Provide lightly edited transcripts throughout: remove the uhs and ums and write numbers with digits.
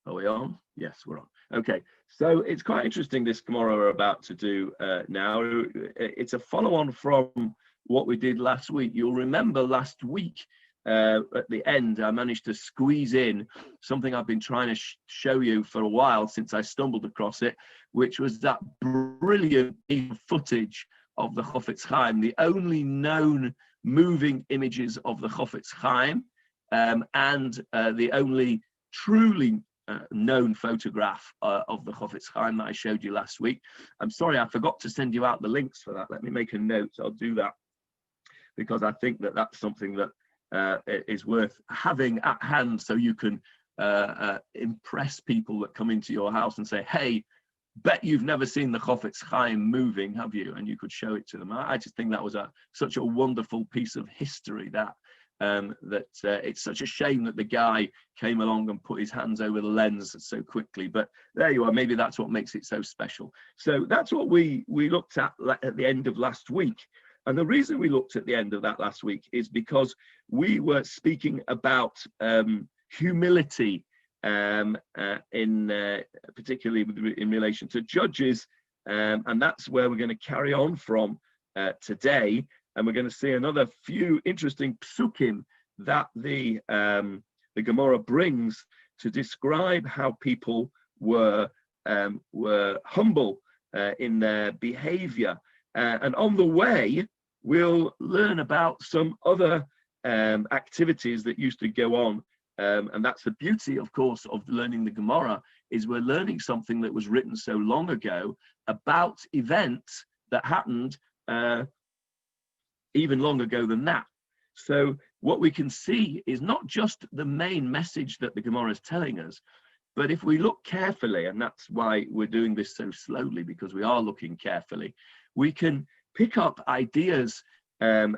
Are we on? Yes, we're on. Okay, so it's quite interesting, this Gemara we're about to do now. It's a follow-on from what we did last week. You'll remember last week at the end, I managed to squeeze in something I've been trying to show you for a while since I stumbled across it, which was that brilliant footage of the Chofetz Chaim, the only known moving images of the Chofetz Chaim, and the only truly known photograph of the Chofetz Chaim that I showed you last week. I'm sorry, I forgot to send you out the links for that. Let me make a note. I'll do that because I think that that's something that is worth having at hand, so you can impress people that come into your house and say, hey, bet you've never seen the Chofetz Chaim moving, have you? And you could show it to them. I just think that was such a wonderful piece of history, that it's such a shame that the guy came along and put his hands over the lens so quickly. But there you are. Maybe that's what makes it so special. So that's what we looked at the end of last week. And the reason we looked at the end of that last week is because we were speaking about humility, particularly in relation to judges, and that's where we're going to carry on from today. And we're going to see another few interesting psukim that the Gemara brings to describe how people were humble in their behavior. And on the way, we'll learn about some other activities that used to go on. And that's the beauty, of course, of learning the Gemara, is we're learning something that was written so long ago about events that happened even longer ago than that. So what we can see is not just the main message that the Gemara is telling us, but if we look carefully, and that's why we're doing this so slowly, because we are looking carefully, we can pick up ideas and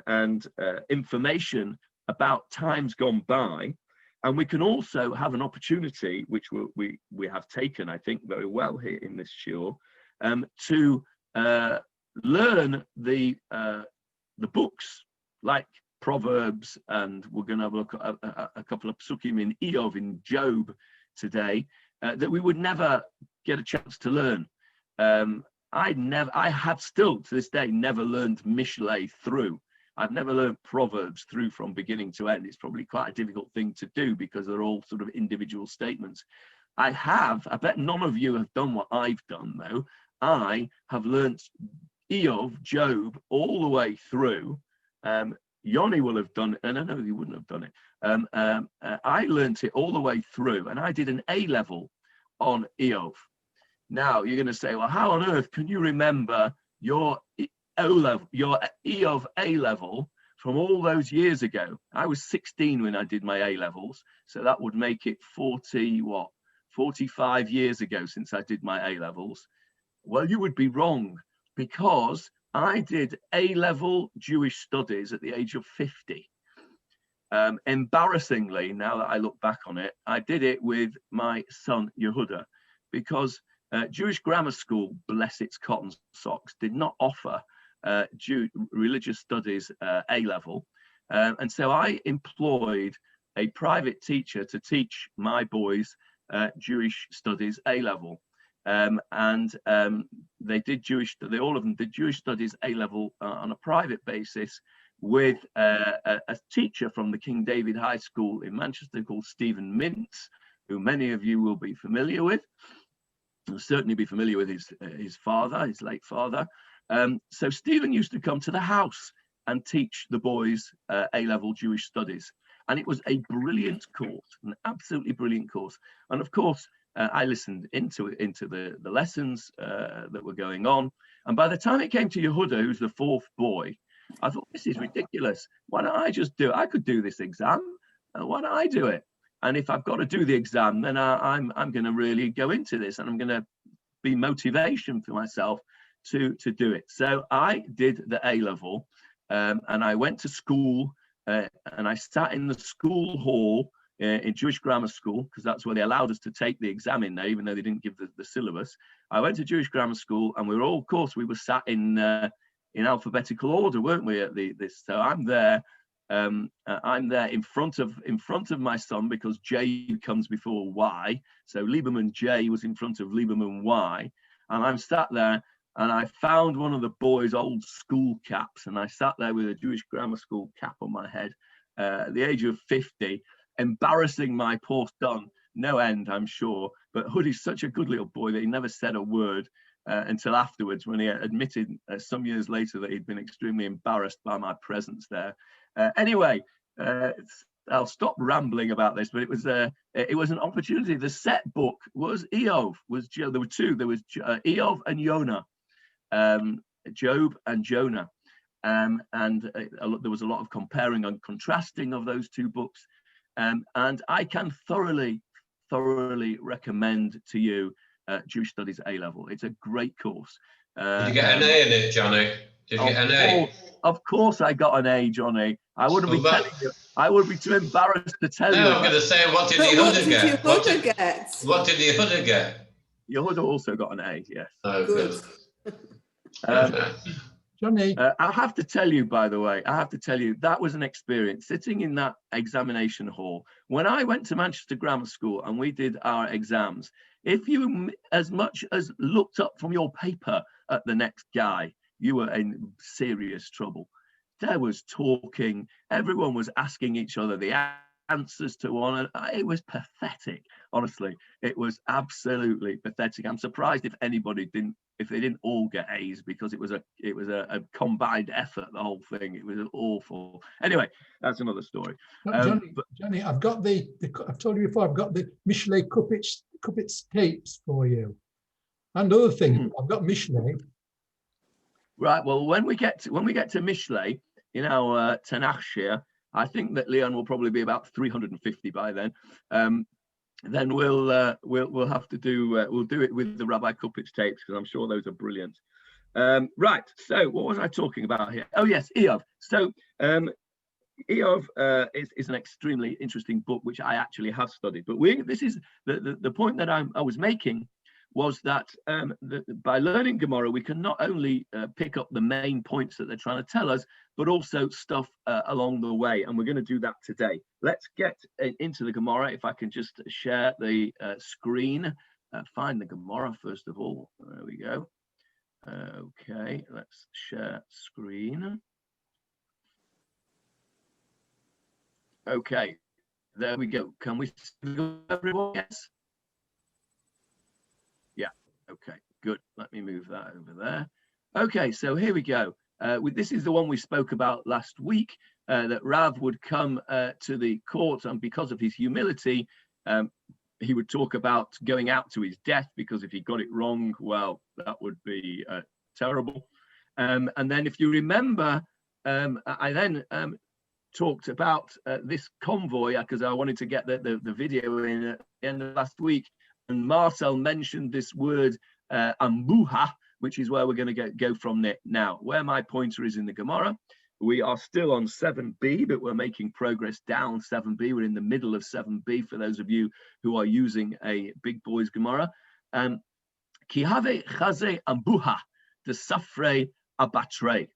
information about times gone by, and we can also have an opportunity, which we have taken, I think, very well here in this shiur, to learn the books like Proverbs, and we're going to have a look at a couple of psukim in Iyov, in Job today, that we would never get a chance to learn. I have still to this day never learned Mishlei through. I've never learned Proverbs through from beginning to end. It's probably quite a difficult thing to do because they're all sort of individual statements. I bet none of you have done what I've done, though. I have learnt Iyov, Job, all the way through. Yoni will have done it, and I know he wouldn't have done it. I learnt it all the way through, and I did an A-level on Iyov. Now, you're going to say, well, how on earth can you remember your O-level, your Iyov A-level from all those years ago? I was 16 when I did my A-levels, so that would make it 45 years ago since I did my A-levels. Well, you would be wrong, because I did A-level Jewish studies at the age of 50. Embarrassingly, now that I look back on it, I did it with my son Yehuda, because Jewish grammar school, bless its cotton socks, did not offer religious studies A-level. And so I employed a private teacher to teach my boys Jewish studies A-level. They all of them did Jewish studies A-level on a private basis with a teacher from the King David High School in Manchester called Stephen Mintz, who many of you will be familiar with. You'll certainly be familiar with his father, his late father. So Stephen used to come to the house and teach the boys A-level Jewish studies. And it was a brilliant course, an absolutely brilliant course. And of course, I listened into the lessons that were going on. And by the time it came to Yehuda, who's the fourth boy, I thought, this is ridiculous. Why don't I just do it? I could do this exam. Why don't I do it? And if I've got to do the exam, then I'm going to really go into this, and I'm going to be motivation for myself to do it. So I did the A-level, and I went to school, and I sat in the school hall in Jewish grammar school, because that's where they allowed us to take the exam in there, even though they didn't give the syllabus. I went to Jewish grammar school, and we were sat in alphabetical order, weren't we, at this? So I'm there, I'm there in front of my son because J comes before Y. So Lieberman J was in front of Lieberman Y, and I'm sat there, and I found one of the boys' old school caps, and I sat there with a Jewish grammar school cap on my head at the age of 50, embarrassing my poor son no end, I'm sure. But Hoodie's such a good little boy that he never said a word until afterwards, when he admitted some years later that he'd been extremely embarrassed by my presence there. Anyway, I'll stop rambling about this, but it was an opportunity. The set book was Iyov. There were two. There was Iyov and Jonah, Job and Jonah, and there was a lot of comparing and contrasting of those two books. And I can thoroughly recommend to you Jewish Studies A-level. It's a great course. Did you get an A in it, Johnny? Did you get an A? Of course I got an A, Johnny. I wouldn't be telling you. I would be too embarrassed to tell you. No, I'm going to say, what did the other get? What did the other get? Your other also got an A, yes. Oh, good. Johnny. I have to tell you, by the way, that was an experience sitting in that examination hall. When I went to Manchester Grammar School and we did our exams, if you as much as looked up from your paper at the next guy, you were in serious trouble. There was talking, everyone was asking each other the answers to one. It was pathetic, honestly. It was absolutely pathetic. I'm surprised if they didn't all get A's, because it was a combined effort, the whole thing. It was awful. Anyway, that's another story. Johnny, I've told you before, I've got the Mishlei Kupitz tapes for you, and other things. I've got Mishlei. Right. Well, when we get to Mishlei in our Tanakh share, I think that Leon will probably be about 350 by then. Then we'll have to do we'll do it with the Rabbi Kupitz tapes, because I'm sure those are brilliant. Right. So what was I talking about here? Oh yes, Iyov. So Iyov is an extremely interesting book, which I actually have studied. But this is the point that I was making, was that by learning Gemara, we can not only pick up the main points that they're trying to tell us, but also stuff along the way. And we're going to do that today. Let's get into the Gemara. If I can just share the screen, find the Gemara first of all. There we go. Okay, let's share screen. Okay, there we go. Can we see everyone? Yes. Okay, good. Let me move that over there. Okay, so here we go. This is the one we spoke about last week, that Rav would come to the court, and because of his humility, he would talk about going out to his death, because if he got it wrong, well, that would be terrible. And then, if you remember, I then talked about this convoy, because I wanted to get the video in at the end of last week. And Marcel mentioned this word ambuha, which is where we're going to go from now. Where my pointer is in the Gemara, we are still on 7b, but we're making progress down 7b. We're in the middle of 7b for those of you who are using a big boys Gemara. Kihave chaze ambuha de safre abatre.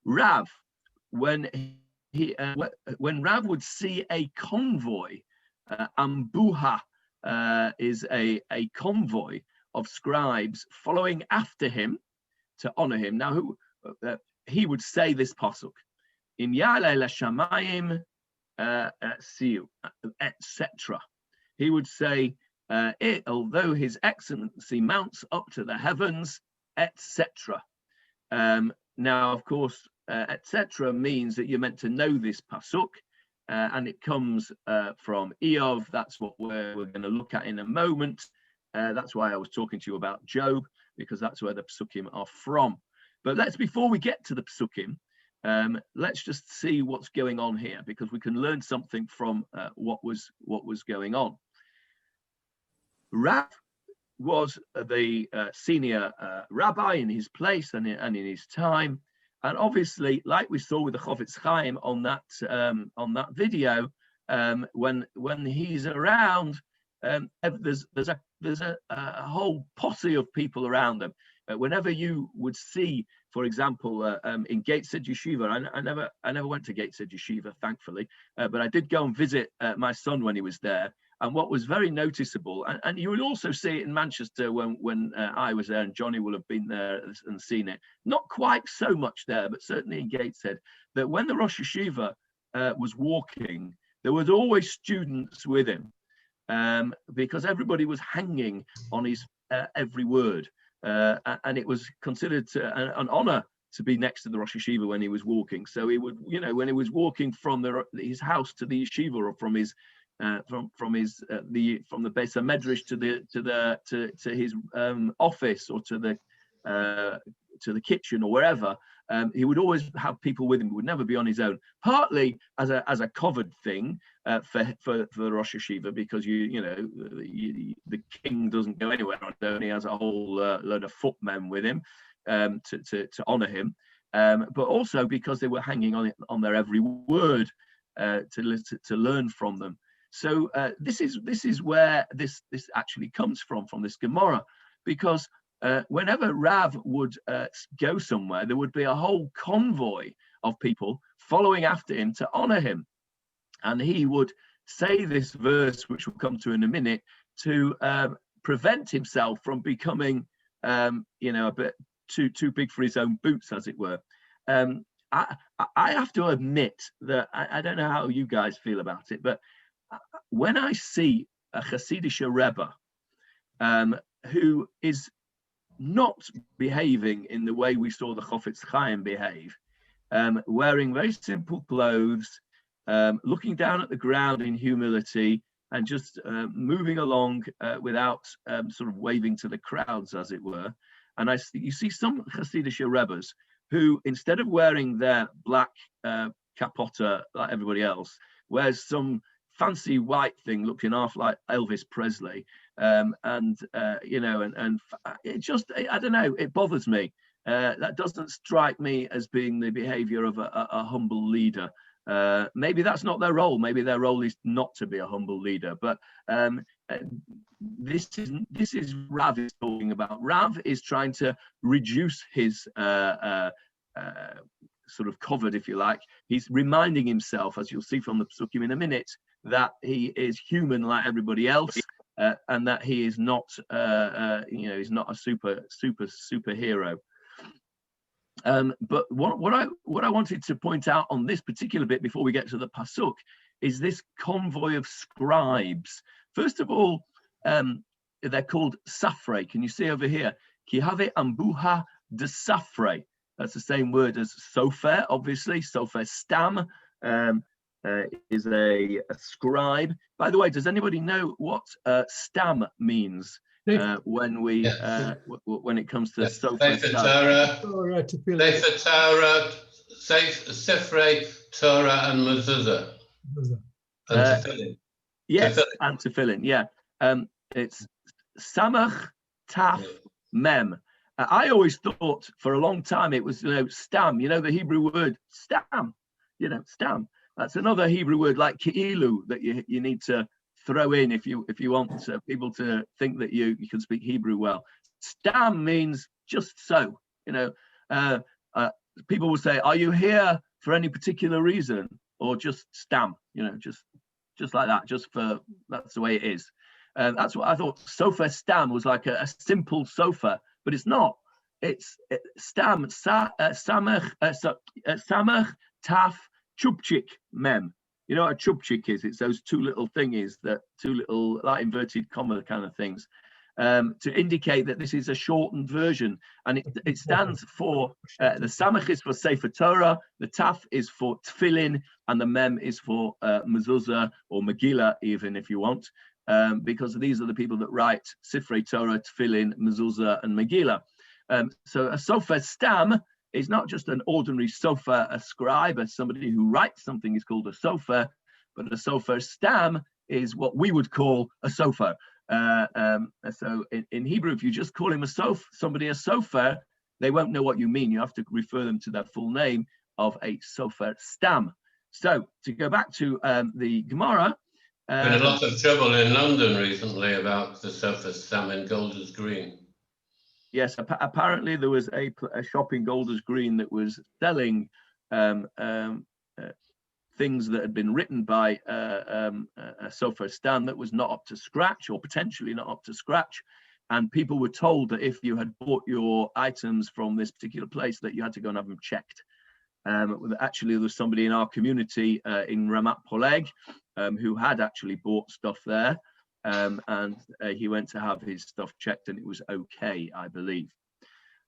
Rav, when Rav would see a convoy, ambuha is a convoy of scribes following after him to honor him. Now, he would say this pasuk, "Im ya'ale l'shamayim siu," etc. He would say, although His Excellency mounts up to the heavens, etc. Now, of course, etc. means that you're meant to know this pasuk. And it comes from Iyov. That's what we're going to look at in a moment. That's why I was talking to you about Job, because that's where the psukim are from. But before we get to the psukim, let's just see what's going on here, because we can learn something from what was going on. Rav was the senior rabbi in his place and in his time. And obviously, like we saw with the Chofetz Chaim on that video, when he's around, there's a whole posse of people around them. Whenever you would see, for example, in Gateshead Yeshiva, I never went to Gateshead Yeshiva, thankfully, but I did go and visit my son when he was there. And what was very noticeable, and you will also see it in Manchester when I was there, and Johnny will have been there and seen it, not quite so much there, but certainly in Gateshead, that when the Rosh Yeshiva was walking, there was always students with him, because everybody was hanging on his every word. And it was considered an honor to be next to the Rosh Yeshiva when he was walking. So he would, when he was walking from his house to the yeshiva, or from his from the Beis HaMedrash to his office, or to the kitchen, or wherever, he would always have people with him. He would never be on his own. Partly as a covered thing for the Rosh Yeshiva, because the king doesn't go anywhere on his own. He has a whole load of footmen with him to honor him, but also because they were hanging on their every word to learn from them. So this is where this actually comes from this gemarah, because whenever Rav would go somewhere, there would be a whole convoy of people following after him to honor him, and he would say this verse, which we'll come to in a minute, to prevent himself from becoming a bit too big for his own boots, as it were. I have to admit that I don't know how you guys feel about it, but when I see a Hasidic Rebbe who is not behaving in the way we saw the Chofetz Chaim behave, wearing very simple clothes, looking down at the ground in humility, and just moving along without sort of waving to the crowds, as it were. And you see some Hasidic Rebbes who, instead of wearing their black capota like everybody else, wears some fancy white thing looking half like Elvis Presley, and it just, I don't know, it bothers me. That doesn't strike me as being the behavior of a humble leader. Maybe that's not their role. Maybe their role is not to be a humble leader. But this is Rav is talking about. Rav is trying to reduce his sort of covered, if you like. He's reminding himself, as you'll see from the psukim in a minute, that he is human like everybody else, and that he is not, he's not a superhero. But what I wanted to point out on this particular bit before we get to the pasuk is this convoy of scribes. First of all, they're called safrei. Can you see over here? Ki have ambuha de safrei. That's the same word as sofer, obviously. Sofer stam is a scribe. By the way, does anybody know what stam means when it comes to sofer stam? Sefrei, Torah, and mezuzah. Yes, and tefillin. Yeah, it's samach taf mem. I always thought for a long time it was stam. The Hebrew word stam. Stam. That's another Hebrew word like ki'ilu that you need to throw in if you want people to think that you can speak Hebrew well. Stam means just so. People will say, "Are you here for any particular reason?" Or just stam. Just like that. Just for that's the way it is. That's what I thought. Sofa stam was like a simple sofa, but it's not. It's stam samach taf chubchik mem. You know what a chubchik is? It's those two little thingies, two little like inverted comma kind of things, to indicate that this is a shortened version, and it stands for the samach is for Sefer Torah, the taf is for tefillin, and the mem is for mezuzah or Megillah, even if you want, because these are the people that write Sifrei Torah, tefillin, mezuzah, and Megillah. So a sofer stam is not just an ordinary sofer, a scribe, as somebody who writes something is called a sofer, but a sofer stam is what we would call a sofer. So in Hebrew, if you just call him somebody a sofer, they won't know what you mean. You have to refer them to their full name of a sofer stam. So to go back to the gemarah. Been a lot of trouble in London recently about the sofer stam in Golders Green. Yes, apparently there was a shop in Golders Green that was selling things that had been written by Sofer Stan that was not up to scratch, or potentially not up to scratch. And people were told that if you had bought your items from this particular place, that you had to go and have them checked. Actually, there was somebody in our community in Ramat Poleg who had actually bought stuff there, and he went to have his stuff checked, and it was okay, I believe.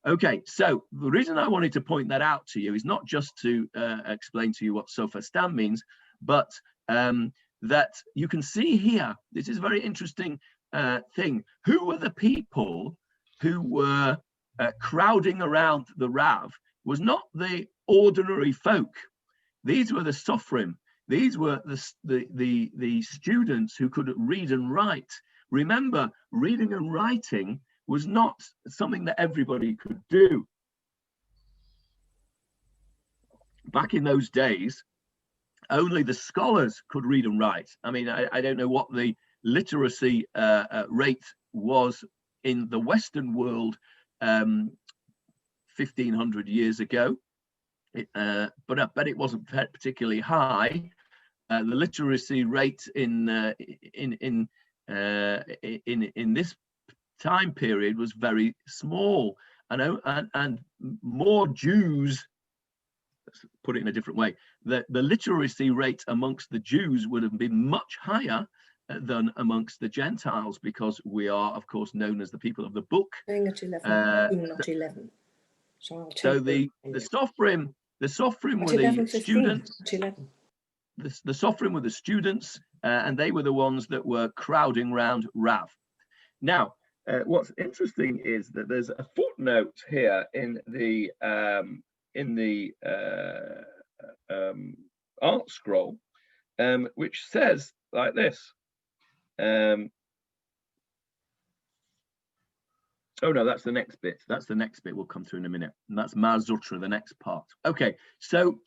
Okay, so the reason I wanted to point that out to you is not just to explain to you what Sofer Stam means, but that you can see here, this is a very interesting thing. Who were the people who were crowding around the Rav? Was not the ordinary folk. These were the Sofrim. These were the students who could read and write. Remember, reading and writing was not something that everybody could do. Back in those days, only the scholars could read and write. I mean, I don't know what the literacy rate was in the Western world 1500 years ago, but I bet it wasn't particularly high. The literacy rate in this time period was very small, and more Jews, let's put it in a different way, the literacy rate amongst the Jews would have been much higher than amongst the Gentiles, because we are, of course, known as the people of the book. Not 11. So the Sofrim were the students. The Sofrim were the students, and they were the ones that were crowding round Rav. Now, what's interesting is that there's a footnote here in the art scroll, which says like this. Oh no, that's the next bit. That's the next bit we'll come to in a minute. And that's Mazutra, the next part. Okay, so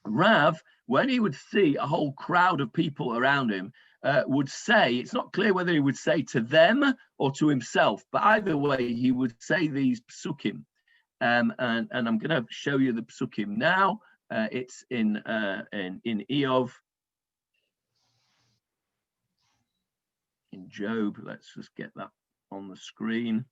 Rav, when he would see a whole crowd of people around him, would say, it's not clear whether he would say to them or to himself, but either way, he would say these psukim. And I'm going to show you the psukim now. It's in Iyov, in Job. Let's just get that on the screen.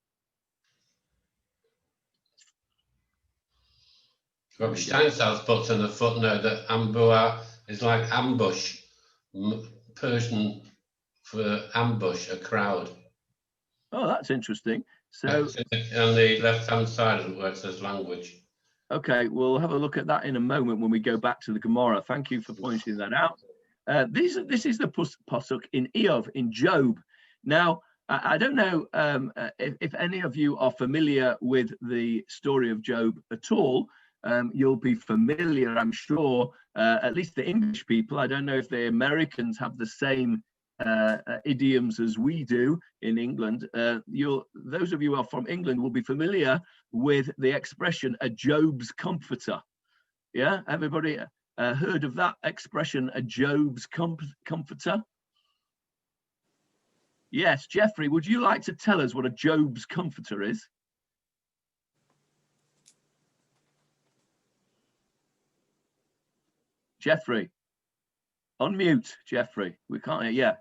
Robert Steinsaltz puts in a footnote that ambua is like ambush, Persian for ambush, a crowd. Oh, that's interesting. So on the left-hand side of where it says language. Okay, we'll have a look at that in a moment when we go back to the Gemara. Thank you for pointing that out. This is the pasuk in Iyov, in Job. Now, I don't know if any of you are familiar with the story of Job at all. You'll be familiar, I'm sure, at least the English people. I don't know if the Americans have the same idioms as we do in England. Those of you who are from England will be familiar with the expression, a Job's comforter. Yeah, everybody heard of that expression, a Job's comforter? Yes, Jeffrey, would you like to tell us what a Job's comforter is? Jeffrey, unmute, Jeffrey. We can't hear. Yeah.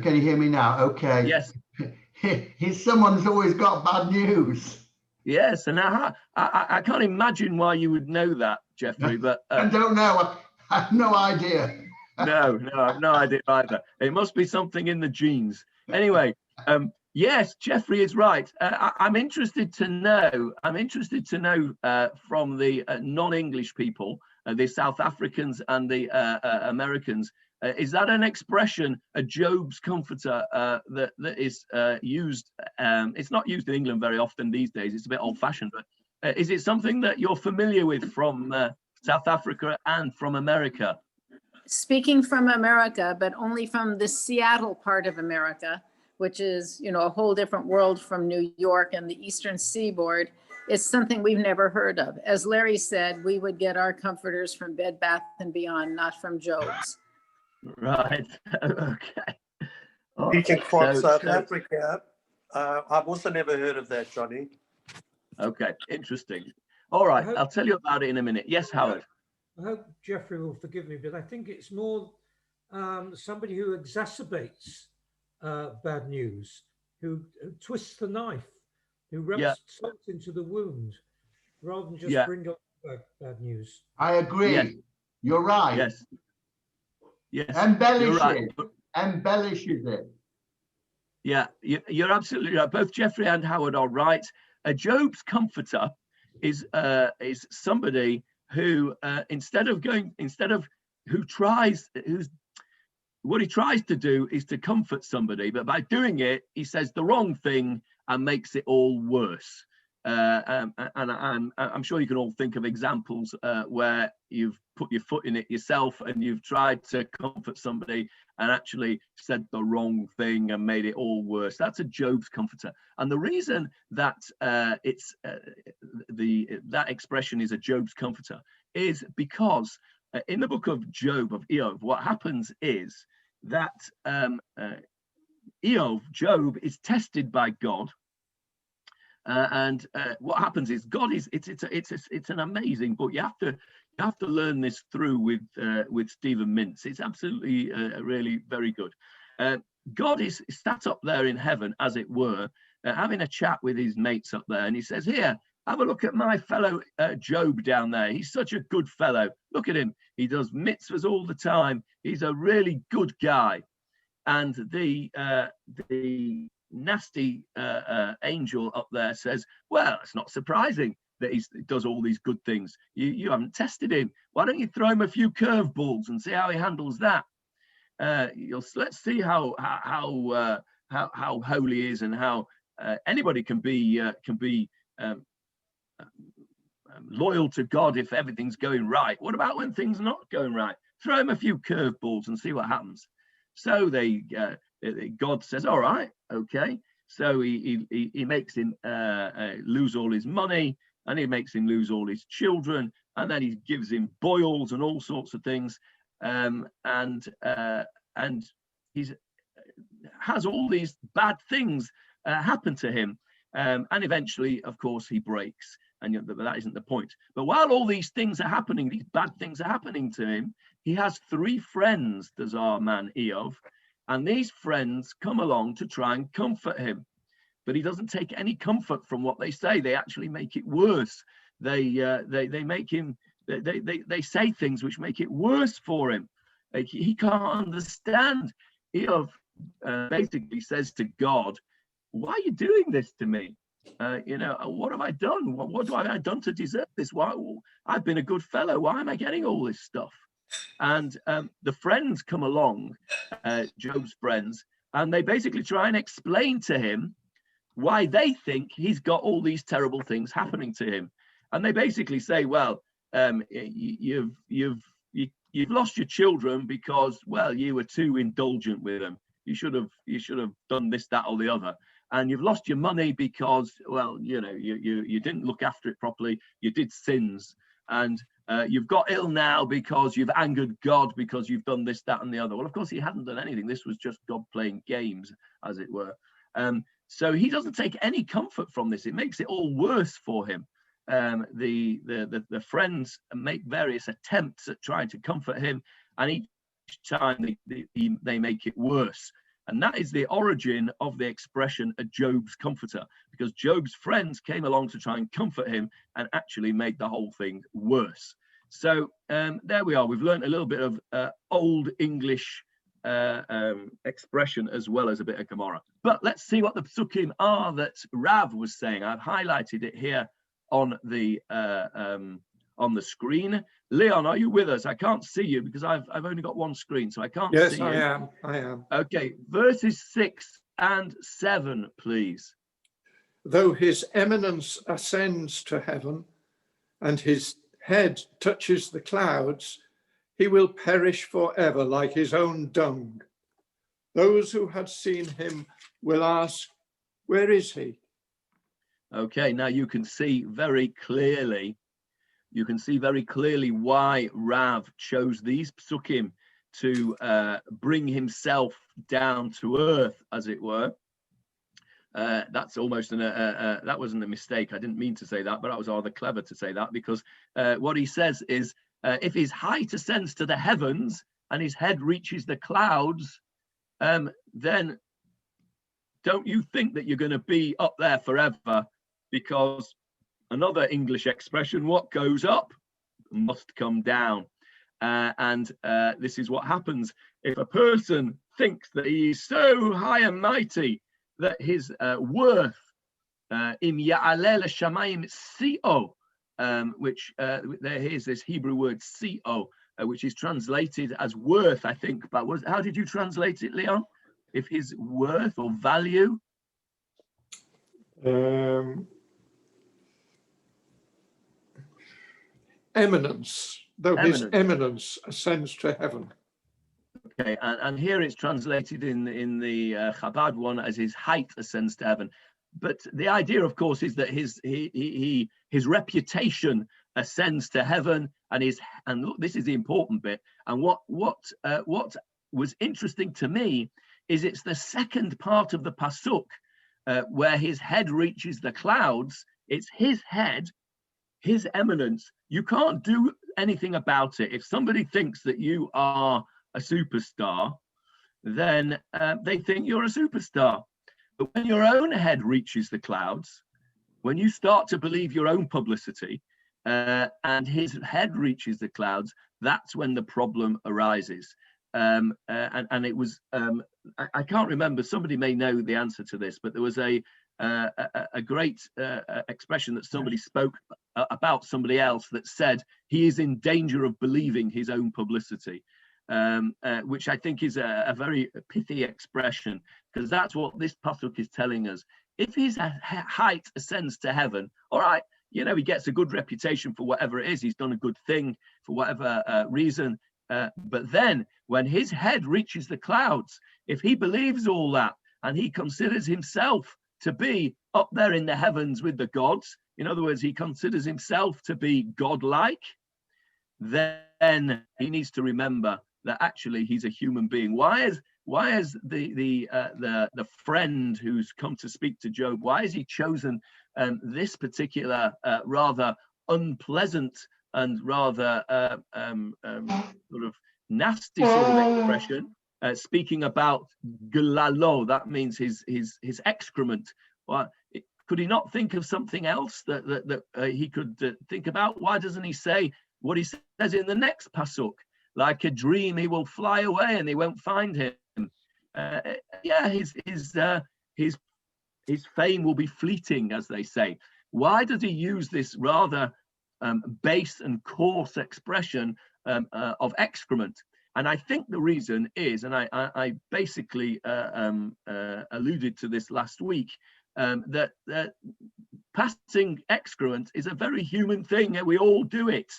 Can you hear me now? Okay. Yes. He's someone who's always got bad news. Yes, and I can't imagine why you would know that, Jeffrey. But I don't know. I have no idea. No, I have no idea either. It must be something in the genes. Anyway, yes, Jeffrey is right. I'm interested to know. From the non-English people, the South Africans and the Americans. Is that an expression, a Job's comforter, that is used? It's not used in England very often these days. It's a bit old-fashioned, but is it something that you're familiar with from South Africa and from America? Speaking from America, but only from the Seattle part of America, which is, a whole different world from New York and the Eastern Seaboard. It's something we've never heard of. As Larry said, we would get our comforters from Bed Bath & Beyond, not from Job's. Right. Okay. Speaking from South Africa, I've also never heard of that, Johnny. Okay, interesting. All right, I'll tell you about it in a minute. Yes, Howard. I hope Jeffrey will forgive me, but I think it's more somebody who exacerbates bad news, who twists the knife, who rubs salt into the wound, rather than just bring up bad news. I agree. Yes. You're right. Yes. Yes. Embellishes. Right. Embellishes it. Yeah, you're absolutely right. Both Jeffrey and Howard are right. Job's comforter is somebody who what he tries to do is to comfort somebody, but by doing it, he says the wrong thing and makes it all worse. And I'm sure you can all think of examples where you've put your foot in it yourself and you've tried to comfort somebody and actually said the wrong thing and made it all worse. That's a Job's comforter. And the reason that that expression is a Job's comforter is because in the book of Job, of Iyov, what happens is that Job is tested by God. And what happens is God is it's an amazing book. You have to learn this through with Stephen Mintz. It's absolutely really very good. God is sat up there in heaven, as it were, having a chat with his mates up there, and he says, "Here, have a look at my fellow Job down there. He's such a good fellow. Look at him. He does mitzvahs all the time. He's a really good guy." And the nasty angel up there says, "Well, it's not surprising that he does all these good things. You haven't tested him. Why don't you throw him a few curveballs and see how he handles that? Let's see how holy he is and how anybody can be loyal to God if everything's going right. What about when things are not going right? Throw him a few curveballs and see what happens." So God says, "All right, okay." So he makes him lose all his money, and he makes him lose all his children, and then he gives him boils and all sorts of things, and he has all these bad things happen to him, and eventually, of course, he breaks. And that isn't the point. But while all these things are happening, these bad things are happening to him, he has 3 friends, does our man Iyov, and these friends come along to try and comfort him. But he doesn't take any comfort from what they say. They actually make it worse. They make him. They say things which make it worse for him. He can't understand. Iyov basically says to God, "Why are you doing this to me? What have I done? What have I done to deserve this? Why? I've been a good fellow. Why am I getting all this stuff?" And the friends come along, Job's friends, and they basically try and explain to him why they think he's got all these terrible things happening to him. And they basically say, "Well, you've lost your children because, well, you were too indulgent with them. You should have done this, that, or the other. And you've lost your money because, well, you didn't look after it properly. You did sins, and you've got ill now because you've angered God because you've done this, that, and the other." Well, of course, he hadn't done anything. This was just God playing games, as it were. So he doesn't take any comfort from this. It makes it all worse for him. The friends make various attempts at trying to comfort him, and each time they make it worse. And that is the origin of the expression "a Job's comforter," because Job's friends came along to try and comfort him and actually made the whole thing worse. So there we are. We've learned a little bit of Old English expression as well as a bit of gemarah. But let's see what the psukim are that Rav was saying. I've highlighted it here on the screen. Leon, are you with us? I can't see you because I've only got one screen, so I can't see you. Yes, I am. Okay, verses 6 and 7, please. "Though his eminence ascends to heaven and his head touches the clouds, he will perish forever like his own dung. Those who had seen him will ask, 'Where is he?'" Okay, now you can see very clearly why Rav chose these psukim to bring himself down to earth, as it were. That's almost that wasn't a mistake. I didn't mean to say that, but I was rather clever to say that, because what he says is, if his height ascends to the heavens and his head reaches the clouds, then don't you think that you're going to be up there forever? Because another English expression, what goes up must come down. And this is what happens if a person thinks that he is so high and mighty that his worth, im ya'aleh l'shamayim si'o, which here's this Hebrew word si'o, which is translated as worth, I think. But how did you translate it, Leon? If his worth or value? Eminence, though his eminence ascends to heaven. Okay, and here it's translated in the Chabad one as his height ascends to heaven. But the idea, of course, is that his reputation ascends to heaven, and look, this is the important bit. And what was interesting to me is it's the second part of the pasuk where his head reaches the clouds. It's his head, his eminence. You can't do anything about it. If somebody thinks that you are a superstar, then they think you're a superstar. But when your own head reaches the clouds, when you start to believe your own publicity, and his head reaches the clouds, that's when the problem arises. And it was, I can't remember, somebody may know the answer to this, but there was a great expression that somebody spoke about somebody else that said he is in danger of believing his own publicity, which I think is a very pithy expression, because that's what this pasuk is telling us. If his height ascends to heaven, all right, you know, he gets a good reputation for whatever it is, he's done a good thing for whatever reason, but then when his head reaches the clouds, if he believes all that and he considers himself to be up there in the heavens with the gods, in other words, he considers himself to be godlike, then he needs to remember that actually he's a human being. Why is the friend who's come to speak to Job, why has he chosen this particular rather unpleasant and rather sort of nasty sort of expression, speaking about glalo, that means his excrement? Well, could he not think of something else that he could think about? Why doesn't he say what he says in the next pasuk? Like a dream, he will fly away and they won't find him. His fame will be fleeting, as they say. Why does he use this rather base and coarse expression of excrement? And I think the reason is, and I basically alluded to this last week, that passing excrement is a very human thing, and we all do it.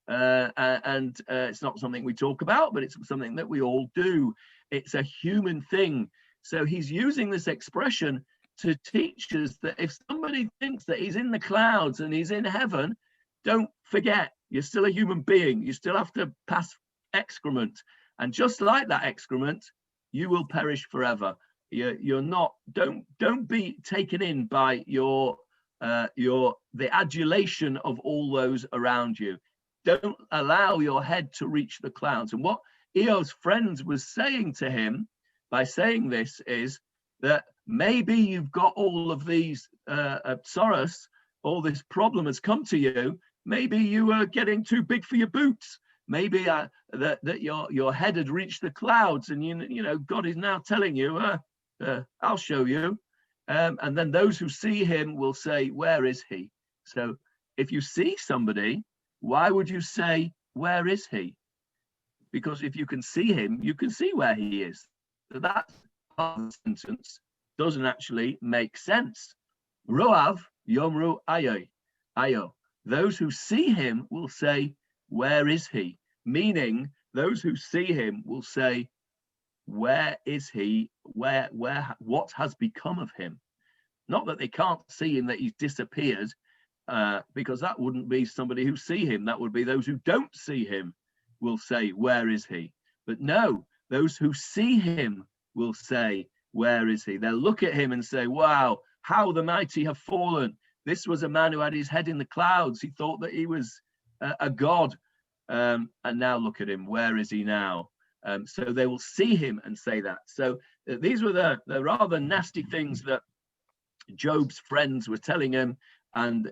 And it's not something we talk about, but it's something that we all do. It's a human thing. So he's using this expression to teach us that if somebody thinks that he's in the clouds and he's in heaven, don't forget, you're still a human being. You still have to pass excrement. And just like that excrement, you will perish forever. You're not, don't be taken in by the adulation of all those around you. Don't allow your head to reach the clouds. And what Iyov's friends was saying to him by saying this is that maybe you've got all of these sorrows, all this problem has come to you. Maybe you are getting too big for your boots. Maybe that your head had reached the clouds, and you know God is now telling you, I'll show you. And then those who see him will say, where is he? So if you see somebody, why would you say, where is he? Because if you can see him, you can see where he is. So that part of the sentence doesn't actually make sense. Roav yomru ayo. Those who see him will say, where is he? Meaning, those who see him will say, where is he? What has become of him? Not that they can't see him, that he's disappeared, because that wouldn't be somebody who see him. That would be those who don't see him will say, where is he? But no, those who see him will say, where is he? They'll look at him and say, wow, how the mighty have fallen. This was a man who had his head in the clouds. He thought that he was a god. And now look at him. Where is he now? So they will see him and say that. So these were the rather nasty things that Job's friends were telling him. And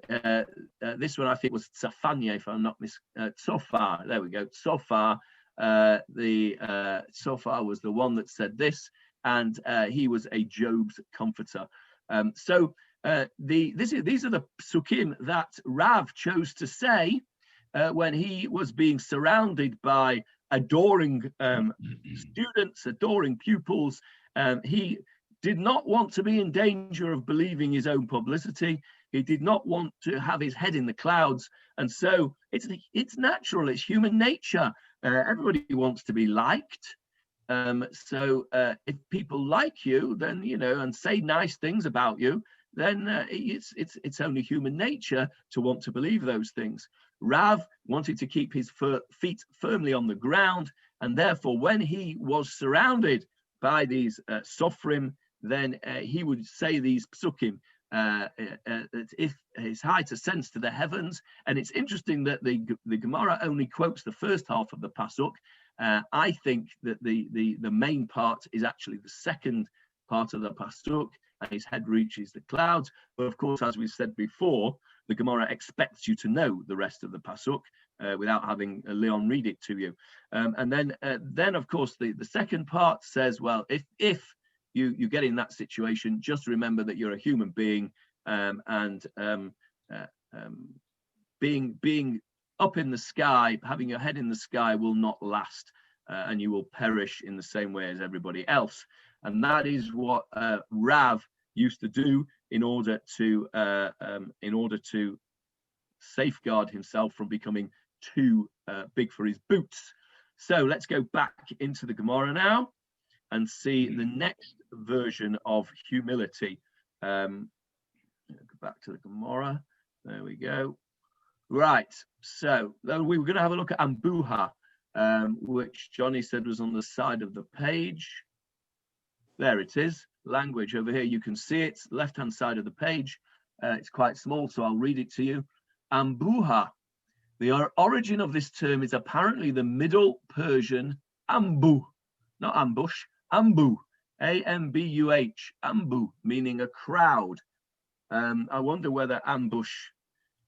this one, I think, was Tzafanya, if I'm not Tzofar. There we go. Tzofar. Tzofar was the one that said this, and he was a Job's comforter. These are the psukim that Rav chose to say when he was being surrounded by adoring students, adoring pupils. He did not want to be in danger of believing his own publicity. He did not want to have his head in the clouds. And so it's natural, it's human nature. Everybody wants to be liked. If people like you, then, and say nice things about you, then it's only human nature to want to believe those things. Rav wanted to keep his feet firmly on the ground, and therefore when he was surrounded by these sofrim, then he would say these psukim. If his height ascends to the heavens, and it's interesting that the Gemara only quotes the first half of the pasuk. I think that the main part is actually the second part of the pasuk, and his head reaches the clouds. But of course, as we said before, the Gemara expects you to know the rest of the pasuk without having Leon read it to you. And then of course the second part says, well, if you get in that situation, just remember that you're a human being, and being up in the sky, having your head in the sky will not last, and you will perish in the same way as everybody else. And that is what Rav used to do in order to safeguard himself from becoming too big for his boots. So let's go back into the Gemara now and see the next version of humility. Go back to the Gemara. There we go. Right. So we were going to have a look at Ambuha, which Johnny said was on the side of the page. There it is. Language over here. You can see it, left-hand side of the page. It's quite small, so I'll read it to you. Ambuha. The origin of this term is apparently the Middle Persian ambu, not ambush, ambu, A-M-B-U-H, ambu, meaning a crowd. I wonder whether ambush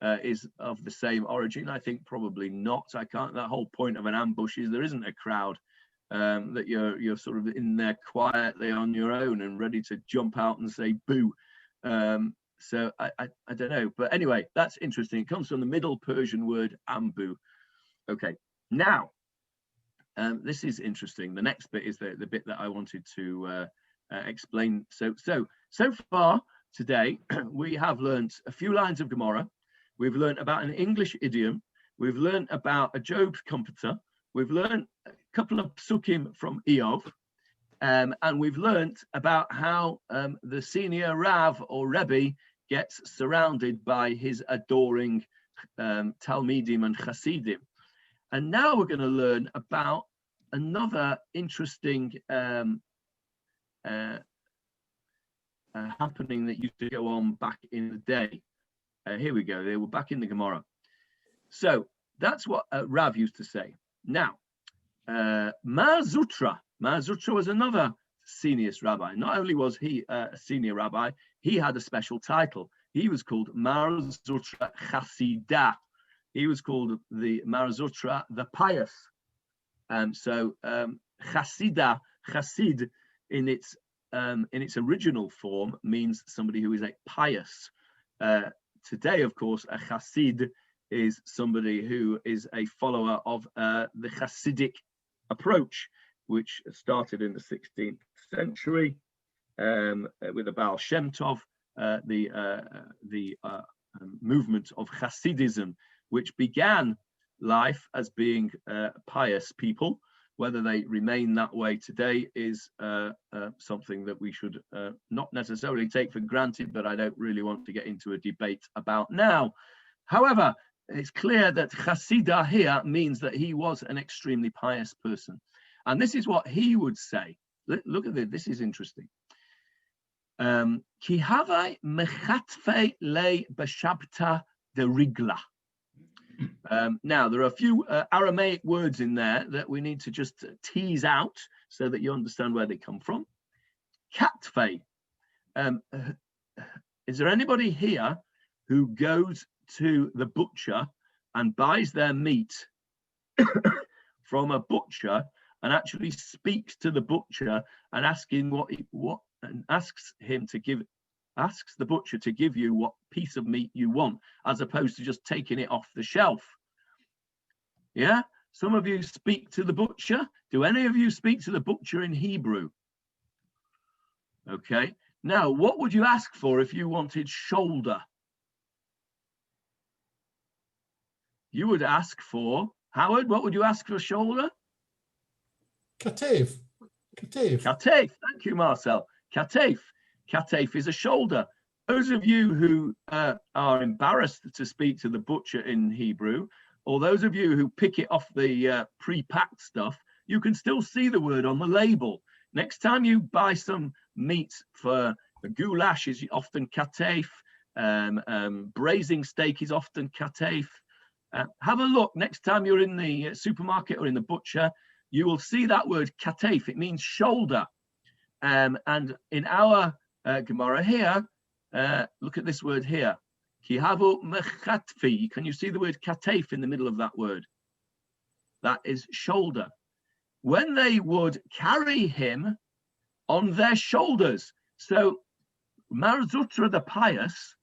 is of the same origin. I think probably not. That whole point of an ambush is there isn't a crowd, that you're sort of in there quietly on your own and ready to jump out and say boo. So I don't know, but anyway, that's interesting. It comes from the Middle Persian word ambu. Okay, now this is interesting. The next bit is the bit that I wanted to explain. So far today we have learned a few lines of Gemara. We've learned about an English idiom. We've learned about a Job's comforter. We've learned a couple of psukim from Iyov. And we've learned about how the senior Rav or Rebbe gets surrounded by his adoring Talmidim and Chasidim. And now we're going to learn about another interesting happening that used to go on back in the day. Here we go. They were back in the Gemara. So that's what Rav used to say. Now, Mar Zutra was another senior rabbi. Not only was he a senior rabbi, he had a special title. He was called Mar Zutra Chasidah. He was called the Mar Zutra the pious. Chasidah, Chasid, in its original form means somebody who is a pious. Today, of course, a Chasid is somebody who is a follower of the Hasidic approach, which started in the 16th century with the Baal Shem Tov, the movement of Hasidism, which began life as being pious people. Whether they remain that way today is something that we should not necessarily take for granted, but I don't really want to get into a debate about now. However, it's clear that Chasidah here means that he was an extremely pious person. And this is what he would say. Look at this. This is interesting. Ki havai mechatfe le beshabta de rigla. Now, there are a few Aramaic words in there that we need to just tease out so that you understand where they come from. Katfe. Is there anybody here who goes to the butcher and buys their meat from a butcher and actually speaks to the butcher and asking asks the butcher to give you what piece of meat you want, as opposed to just taking it off the shelf? Yeah, some of you speak to the butcher. Do any of you speak to the butcher in Hebrew? Okay, now what would you ask for if you wanted shoulder? You would ask for, Howard, what would you ask for shoulder? Katev. Katev. Katef. Thank you, Marcel. Katef. Katef is a shoulder. Those of you who are embarrassed to speak to the butcher in Hebrew, or those of you who pick it off the pre-packed stuff, you can still see the word on the label. Next time you buy some meat for the goulash, is often katef. Braising steak is often katef. Have a look next time you're in the supermarket or in the butcher. You will see that word katef. It means shoulder. And in our gemarah here, look at this word here. Kihavu mechatfi. Can you see the word katef in the middle of that word? That is shoulder. When they would carry him on their shoulders. So Mar Zutra the pious,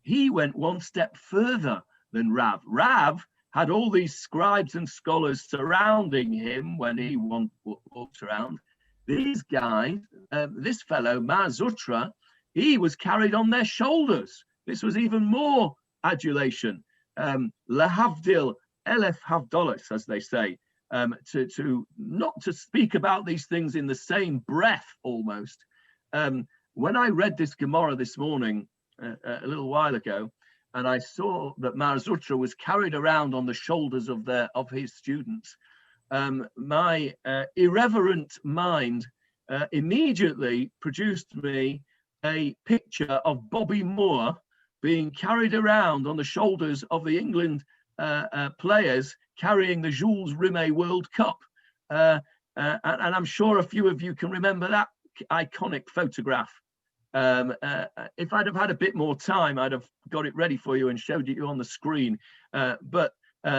he went one step further than Rav. Rav had all these scribes and scholars surrounding him when he walked around. These guys, this fellow, Mar Zutra, he was carried on their shoulders. This was even more adulation. Lahavdil elef havdolos, as they say, to not to speak about these things in the same breath almost. When I read this gemarah this morning, a little while ago, and I saw that Mar Zutra was carried around on the shoulders of his students, my irreverent mind immediately produced me a picture of Bobby Moore being carried around on the shoulders of the England players carrying the Jules Rimet World Cup. And I'm sure a few of you can remember that iconic photograph. If I'd have had a bit more time, I'd have got it ready for you and showed it you on the screen. But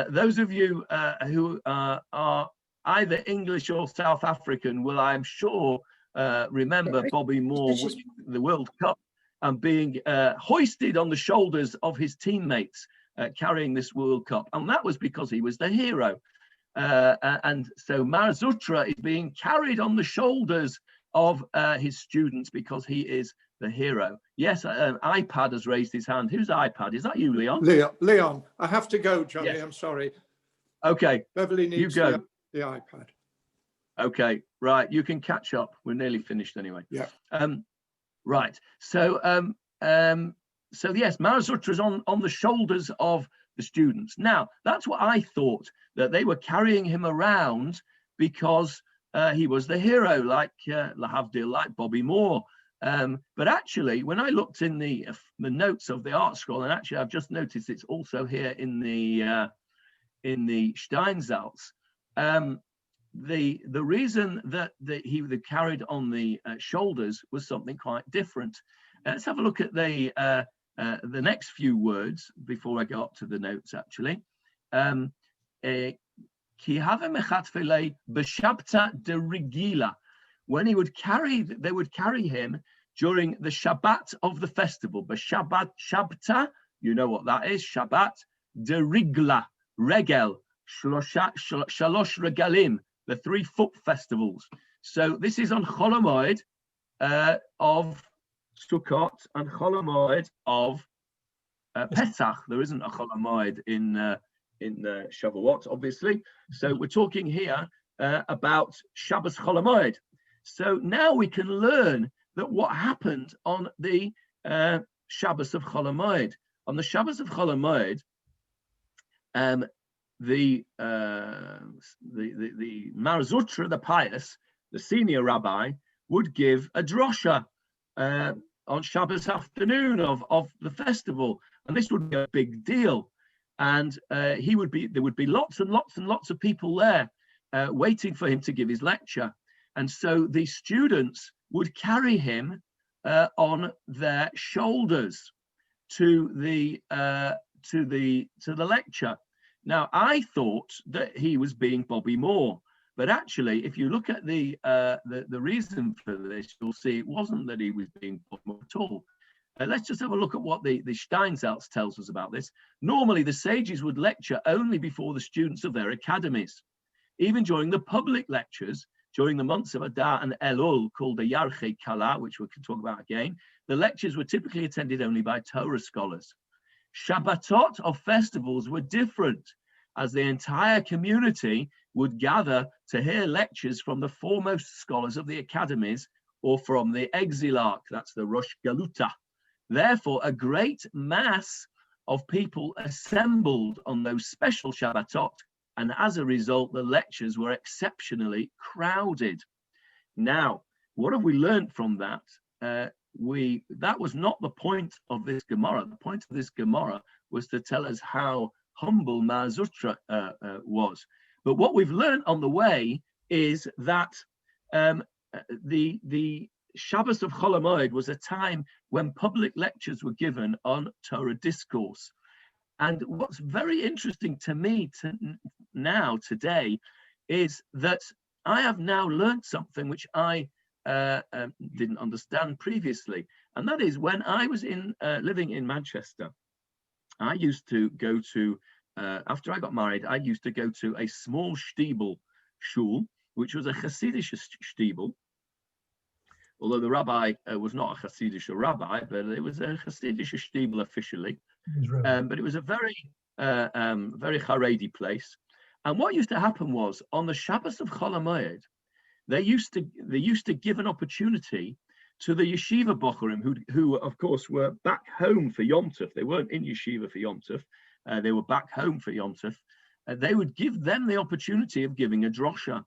those of you who are either English or South African will, I'm sure, remember Bobby Moore winning the World Cup and being hoisted on the shoulders of his teammates carrying this World Cup. And that was because he was the hero. And so Mar Zutra is being carried on the shoulders of his students because he is the hero. Yes, iPad has raised his hand. Whose iPad? Is that you, Leon? Leon, I have to go, Johnny. Yes. I'm sorry. Okay. Beverly needs the iPad. Okay, right. You can catch up. We're nearly finished anyway. Yeah. Right. So yes, Mar Zutra is on the shoulders of the students. Now, that's what I thought, that they were carrying him around because he was the hero, like Lahavdil, like Bobby Moore. But actually, when I looked in the notes of the art scroll, and actually I've just noticed it's also here in the Steinsaltz, the reason that he was carried on the shoulders was something quite different. Let's have a look at the next few words before I go up to the notes. Actually, when they would carry him during the Shabbat of the festival. B'Shabbat Shabta, you know what that is. Shabbat de Rigla, Regel, Shalosh Regalim, the 3 foot festivals. So this is on Chol HaMoed of Sukkot and Chol HaMoed of Pesach. There isn't a Chol HaMoed in Shavuot, obviously. So we're talking here about Shabbos Chol HaMoed. So now we can learn that what happened on the Shabbos of Chol HaMoed. On the Shabbos of Chol HaMoed, the Mar Zutra, the pious, the senior rabbi, would give a drosha. Shabbos afternoon of the festival, and this would be a big deal. And there would be lots and lots and lots of people there waiting for him to give his lecture. And so the students would carry him on their shoulders to the lecture. Now, I thought that he was being Bobby Moore, but actually, if you look at the reason for this, you'll see it wasn't that he was being Bobby Moore at all. Let's just have a look at what the Steinsaltz tells us about this. Normally, the sages would lecture only before the students of their academies. Even during the public lectures, during the months of Adar and Elul, called the Yarchei Kala, which we can talk about again, the lectures were typically attended only by Torah scholars. Shabbatot of festivals were different, as the entire community would gather to hear lectures from the foremost scholars of the academies or from the exilarch, that's the Rosh Galuta. Therefore, a great mass of people assembled on those special Shabbatot, and as a result, the lectures were exceptionally crowded. Now, what have we learned from that? That was not the point of this gemarah. The point of this gemarah was to tell us how humble Mar Zutra was. But what we've learned on the way is that the Shabbos of Chol HaMoed was a time when public lectures were given on Torah discourse. And what's very interesting to me today is that I have now learned something which I didn't understand previously. And that is, when I was living in Manchester, I used to go to, after I got married, I used to go to a small Stiebel shul, which was a Hasidic Stiebel. Although the rabbi was not a Hasidic rabbi, but it was a Hasidic Stiebel officially. But it was a very Haredi place. And what used to happen was, on the Shabbos of Chol HaMoed, they used to give an opportunity to the yeshiva bochurim, who of course were back home for Yom Tov. They weren't in yeshiva for Yom Tov. They were back home for Yom Tov. They would give them the opportunity of giving a drosha.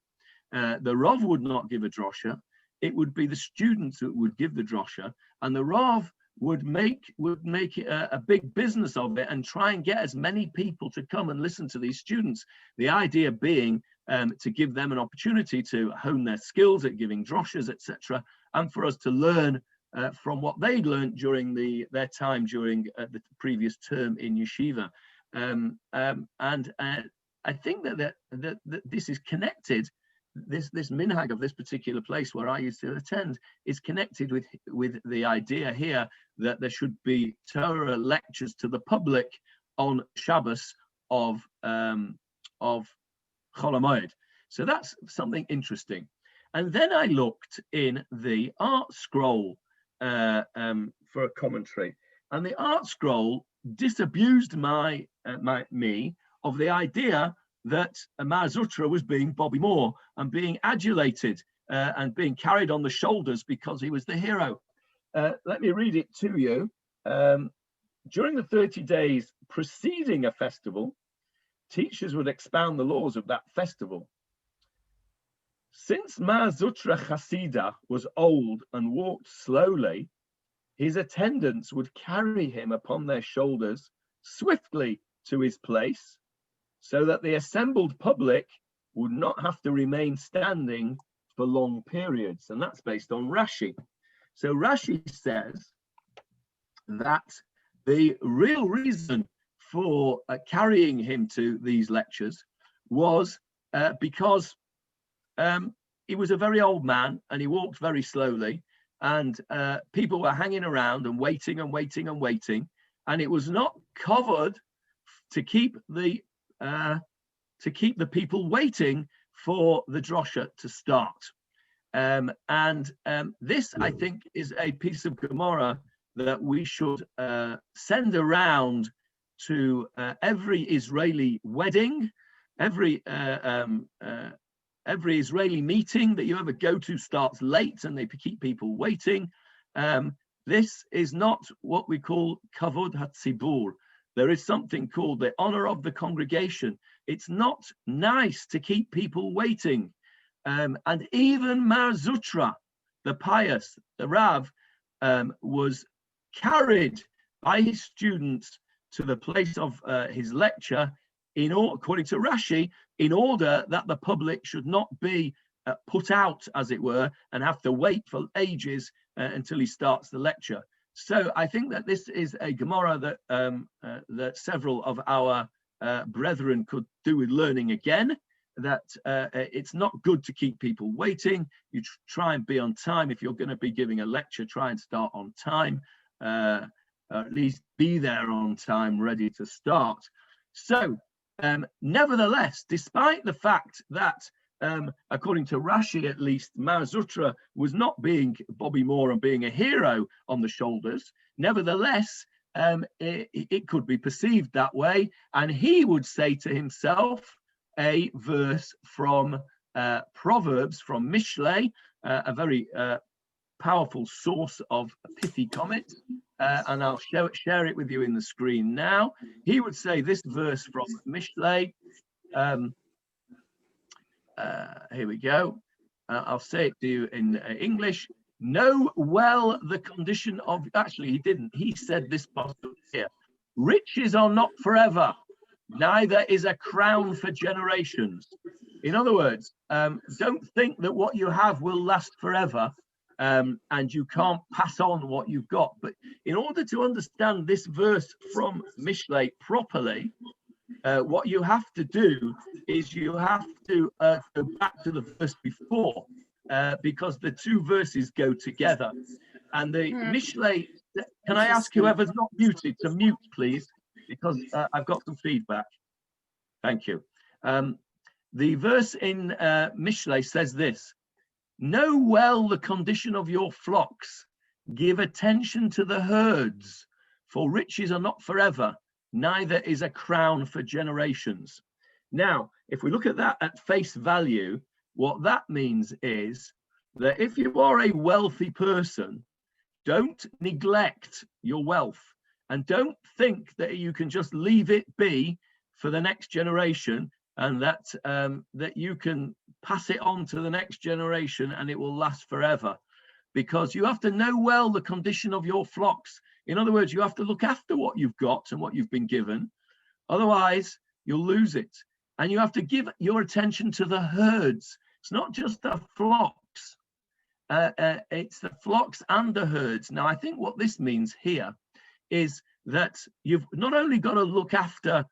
The Rav would not give a drosha. It would be the students who would give the drosha, and the Rav would make it a big business of it and try and get as many people to come and listen to these students. The idea being to give them an opportunity to hone their skills at giving droshas, etc., and for us to learn from what they'd learned during their time during the previous term in yeshiva. And I think that this is connected. This minhag of this particular place where I used to attend is connected with the idea here that there should be Torah lectures to the public on Shabbos of Chol HaMoed. So that's something interesting. And then I looked in the art scroll for a commentary, and the art scroll disabused me of the idea that Mar Zutra was being Bobby Moore and being adulated and being carried on the shoulders because he was the hero. Let me read it to you. During the 30 days preceding a festival, teachers would expound the laws of that festival. Since Mar Zutra Chasida was old and walked slowly, his attendants would carry him upon their shoulders swiftly to his place, so that the assembled public would not have to remain standing for long periods. And that's based on Rashi. So Rashi says that the real reason for carrying him to these lectures was because he was a very old man and he walked very slowly, and people were hanging around and waiting and waiting and waiting, and it was not covered to keep the people waiting for the drosha to start. This, I think, is a piece of Gemara that we should send around to every Israeli wedding, every Israeli meeting that you ever go to starts late and they keep people waiting. This is not what we call kavod hatzibur. There is something called the honor of the congregation. It's not nice to keep people waiting. And even Mar Zutra, the pious, the Rav, was carried by his students to the place of his lecture, according to Rashi, in order that the public should not be put out, as it were, and have to wait for ages until he starts the lecture. So I think that this is a gemarah that that several of our brethren could do with learning again. That it's not good to keep people waiting. You try and be on time. If you're going to be giving a lecture, try and start on time. At least be there on time, ready to start. So, nevertheless, despite the fact that, according to Rashi at least, Mar Zutra was not being Bobby Moore and being a hero on the shoulders, nevertheless, it could be perceived that way. And he would say to himself a verse from Proverbs, from Mishlei, a very powerful source of pithy comment, and I'll share it with you in the screen now. He would say this verse from Mishlei. Here we go. I'll say it to you in English. Know well the condition of, actually he didn't, he said this possible here. Riches are not forever, neither is a crown for generations. In other words, don't think that what you have will last forever, and you can't pass on what you've got. But in order to understand this verse from Mishlei properly, what you have to do is you have to go back to the verse before, because the two verses go together. And the Mishlei, can I ask whoever's not muted to mute, please? Because I've got some feedback. Thank you. The verse in Mishlei says this: know well the condition of your flocks, give attention to the herds, for riches are not forever, neither is a crown for generations. Now, if we look at that at face value, what that means is that if you are a wealthy person, don't neglect your wealth, and don't think that you can just leave it be for the next generation, and that that you can pass it on to the next generation and it will last forever. Because you have to know well the condition of your flocks. In other words, you have to look after what you've got and what you've been given. Otherwise, you'll lose it. And you have to give your attention to the herds. It's not just the flocks. It's the flocks and the herds. Now, I think what this means here is that you've not only got to look after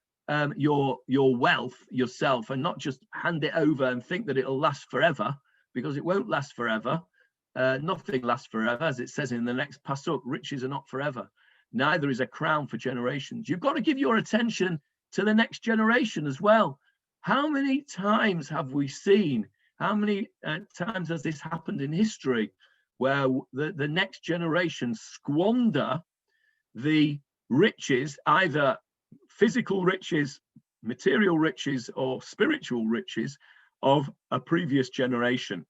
your wealth yourself and not just hand it over and think that it'll last forever, because it won't last forever. Nothing lasts forever, as it says in the next pasuk, riches are not forever, neither is a crown for generations. You've got to give your attention to the next generation as well. How many times have we seen, how many times has this happened in history, where the next generation squander the riches, either physical riches, material riches, or spiritual riches of a previous generation?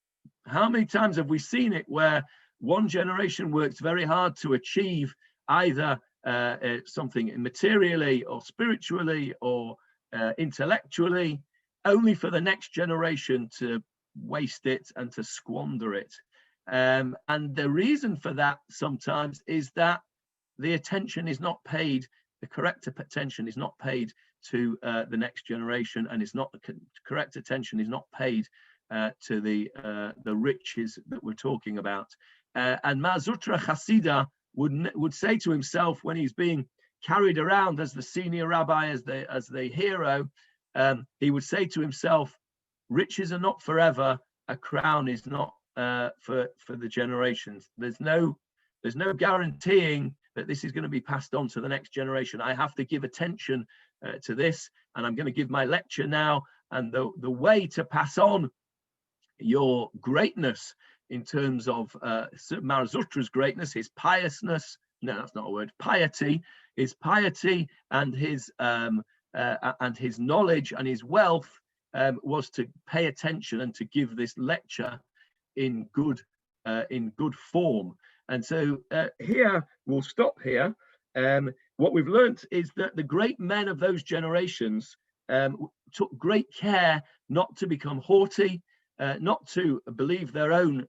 How many times have we seen it where one generation works very hard to achieve either something materially or spiritually or intellectually, only for the next generation to waste it and to squander it? And the reason for that sometimes is that the attention is not paid, the correct attention is not paid to the next generation, and it's not the correct attention is not paid to the riches that we're talking about. And Mar Zutra Hasidah would say to himself when he's being carried around as the senior rabbi, as the hero, he would say to himself, riches are not forever, a crown is not for the generations. There's no guaranteeing that this is going to be passed on to the next generation. I have to give attention to this, and I'm going to give my lecture now. And the way to pass on your greatness in terms of Mar Zutra's greatness, his piousness, no, that's not a word, piety, his piety and his knowledge and his wealth was to pay attention and to give this lecture in good form. And so here we'll stop here. What we've learnt is that the great men of those generations took great care not to become haughty, not to believe their own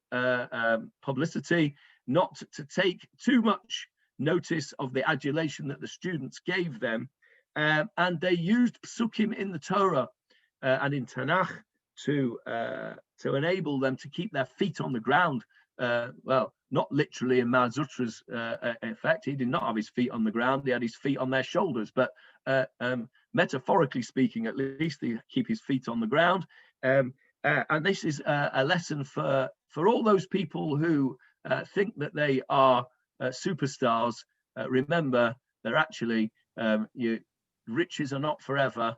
publicity, not to take too much notice of the adulation that the students gave them. And they used psukim in the Torah and in Tanakh to enable them to keep their feet on the ground. Well, not literally in Mar Zutra's effect. He did not have his feet on the ground. He had his feet on their shoulders. But metaphorically speaking, at least, he keep his feet on the ground. And this is a lesson for all those people who think that they are superstars. Remember, they're actually, riches are not forever,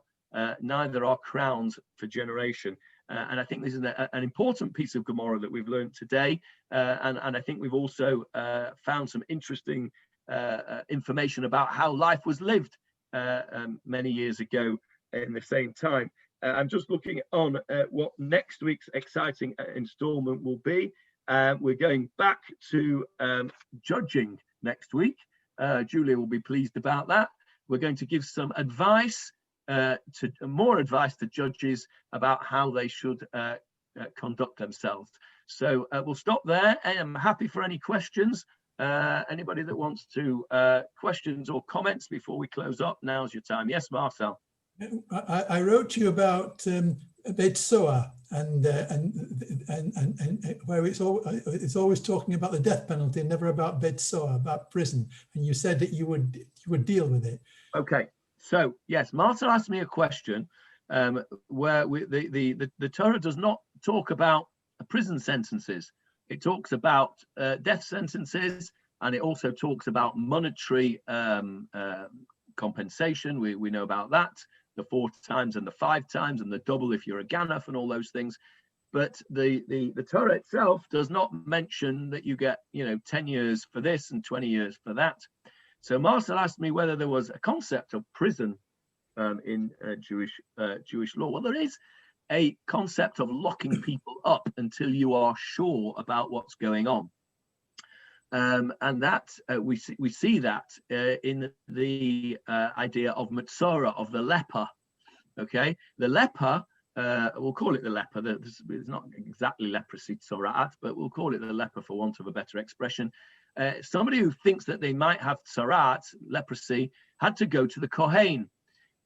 neither are crowns for generation. And I think this is an important piece of Gemara that we've learned today. And I think we've also found some interesting information about how life was lived many years ago in the same time. I'm just looking on what next week's exciting installment will be. We're going back to judging next week. Julia will be pleased about that. We're going to give some advice, more advice to judges about how they should conduct themselves. So we'll stop there. I'm happy for any questions. Anybody that wants to questions or comments before we close up, now's your time. Yes, Marcel. I wrote to you about Beit Soa and where it's always talking about the death penalty, never about Beit Soa, about prison. And you said that you would deal with it. Okay, so yes, Marcel asked me a question where the Torah does not talk about prison sentences. It talks about death sentences, and it also talks about monetary compensation. We know about that, the 4 times and the 5 times and the double if you're a ganaf and all those things. But the Torah itself does not mention that you get 10 years for this and 20 years for that. So Marcel asked me whether there was a concept of prison in Jewish law. Well, there is a concept of locking people up until you are sure about what's going on. And that we see that in the idea of Metzora, of the leper. Okay, the leper, we'll call it the leper. It's not exactly leprosy, tzorat, but we'll call it the leper for want of a better expression. Somebody who thinks that they might have tzorat, leprosy, had to go to the Kohen.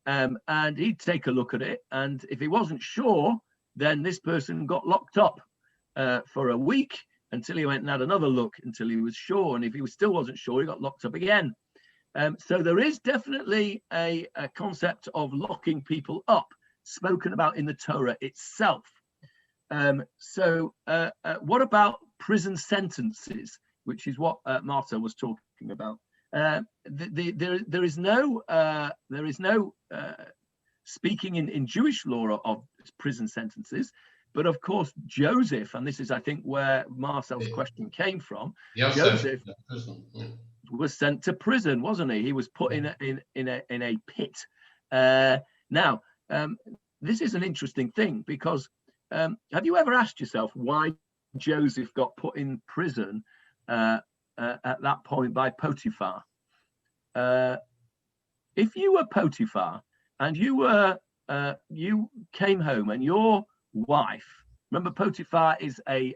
And he'd take a look at it, and if he wasn't sure, then this person got locked up for a week until he went and had another look until he was sure, and if he still wasn't sure, he got locked up again. So there is definitely a concept of locking people up spoken about in the Torah itself. So what about prison sentences, which is what Martha was talking about? There is no speaking in Jewish law of prison sentences, but of course Joseph, and this is I think where Marcel's question came from. Joseph was sent to prison, wasn't he? He was put in a pit. Now this is an interesting thing, because have you ever asked yourself why Joseph got put in prison at that point by Potiphar? If you were Potiphar and you came home and your wife, remember Potiphar is an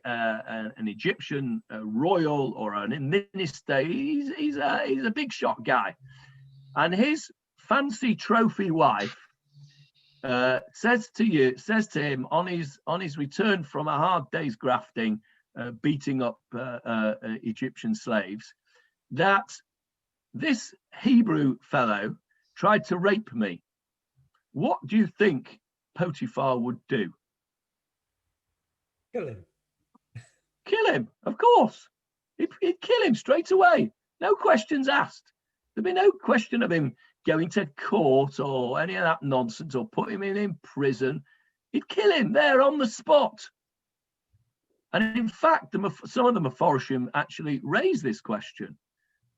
Egyptian royal or a minister. He's a big shot guy, and his fancy trophy wife says to him on his return from a hard day's grafting, beating up Egyptian slaves, that this Hebrew fellow tried to rape me. What do you think Potiphar would do? Kill him. Kill him, of course. He'd kill him straight away. No questions asked. There'd be no question of him going to court or any of that nonsense, or put him in prison. He'd kill him there on the spot. And in fact, some of the Meforshim actually raise this question.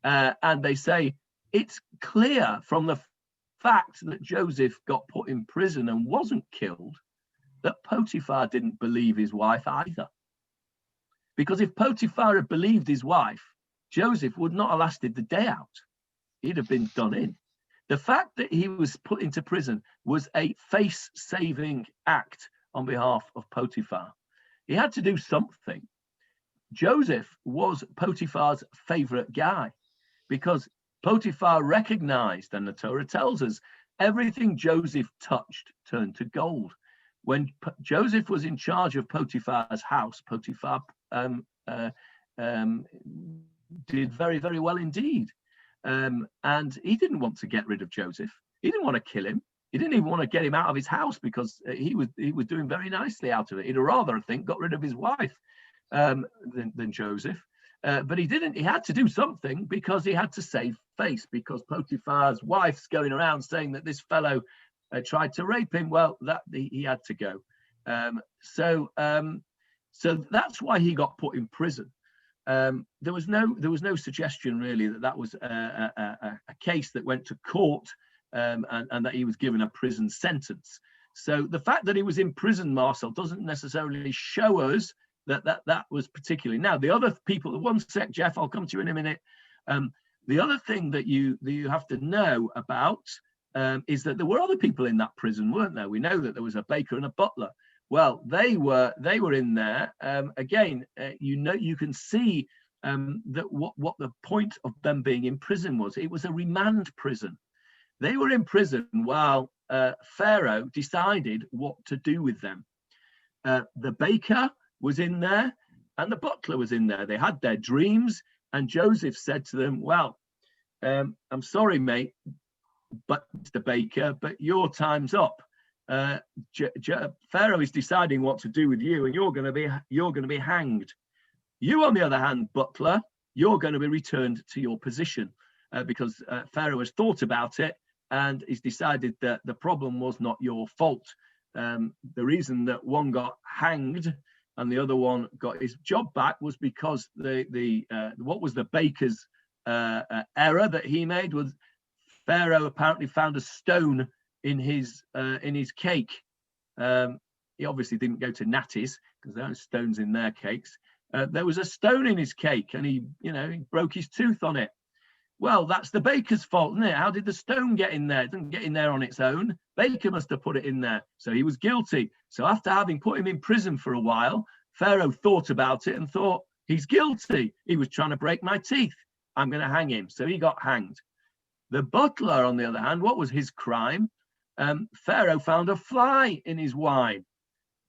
And they say it's clear from the fact that Joseph got put in prison and wasn't killed that Potiphar didn't believe his wife either. Because if Potiphar had believed his wife, Joseph would not have lasted the day out. He'd have been done in. The fact that he was put into prison was a face-saving act on behalf of Potiphar. He had to do something. Joseph was Potiphar's favorite guy, because Potiphar recognized, and the Torah tells us, everything Joseph touched turned to gold. When Joseph was in charge of Potiphar's house, Potiphar did very, very well indeed. And he didn't want to get rid of Joseph. He didn't want to kill him. He didn't even want to get him out of his house, because he was doing very nicely out of it. He'd rather, I think, got rid of his wife than Joseph. But he didn't. He had to do something, because he had to save face, because Potiphar's wife's going around saying that this fellow tried to rape him. Well, that he had to go. So that's why he got put in prison. There was no suggestion really that was a case that went to court, and that he was given a prison sentence. So the fact that he was in prison, Marcel, doesn't necessarily show us that was particularly. Now, the other people, one sec, Jeff, I'll come to you in a minute. The other thing that you have to know about is that there were other people in that prison, weren't there? We know that there was a baker and a butler. Well, they were in there. Again, you can see that what the point of them being in prison was. It was a remand prison. They were in prison while Pharaoh decided what to do with them. The baker was in there and the butler was in there. They had their dreams, and Joseph said to them, well, I'm sorry, mate, but Mr. Baker, but your time's up. Pharaoh is deciding what to do with you, and you're going to be hanged. You, on the other hand, butler, you're going to be returned to your position, because Pharaoh has thought about it and he's decided that the problem was not your fault. The reason that one got hanged and the other one got his job back was because what was the baker's error that he made was Pharaoh apparently found a stone in his cake. He obviously didn't go to Natty's, because there are stones in their cakes. There was a stone in his cake, and he broke his tooth on it. Well, that's the baker's fault, isn't it? How did the stone get in there? It didn't get in there on its own. Baker must have put it in there. So he was guilty. So after having put him in prison for a while, Pharaoh thought about it and thought, he's guilty. He was trying to break my teeth. I'm going to hang him. So he got hanged. The butler, on the other hand, what was his crime? Pharaoh found a fly in his wine.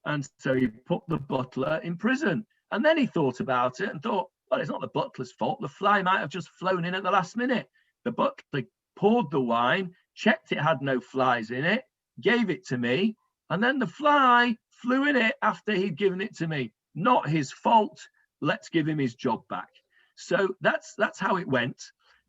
And so he put the butler in prison. And then he thought about it and thought, well, it's not the butler's fault. The fly might have just flown in at the last minute. The butler poured the wine, checked it had no flies in it, gave it to me, and then the fly flew in it after he'd given it to me. Not his fault. Let's give him his job back. So that's how it went.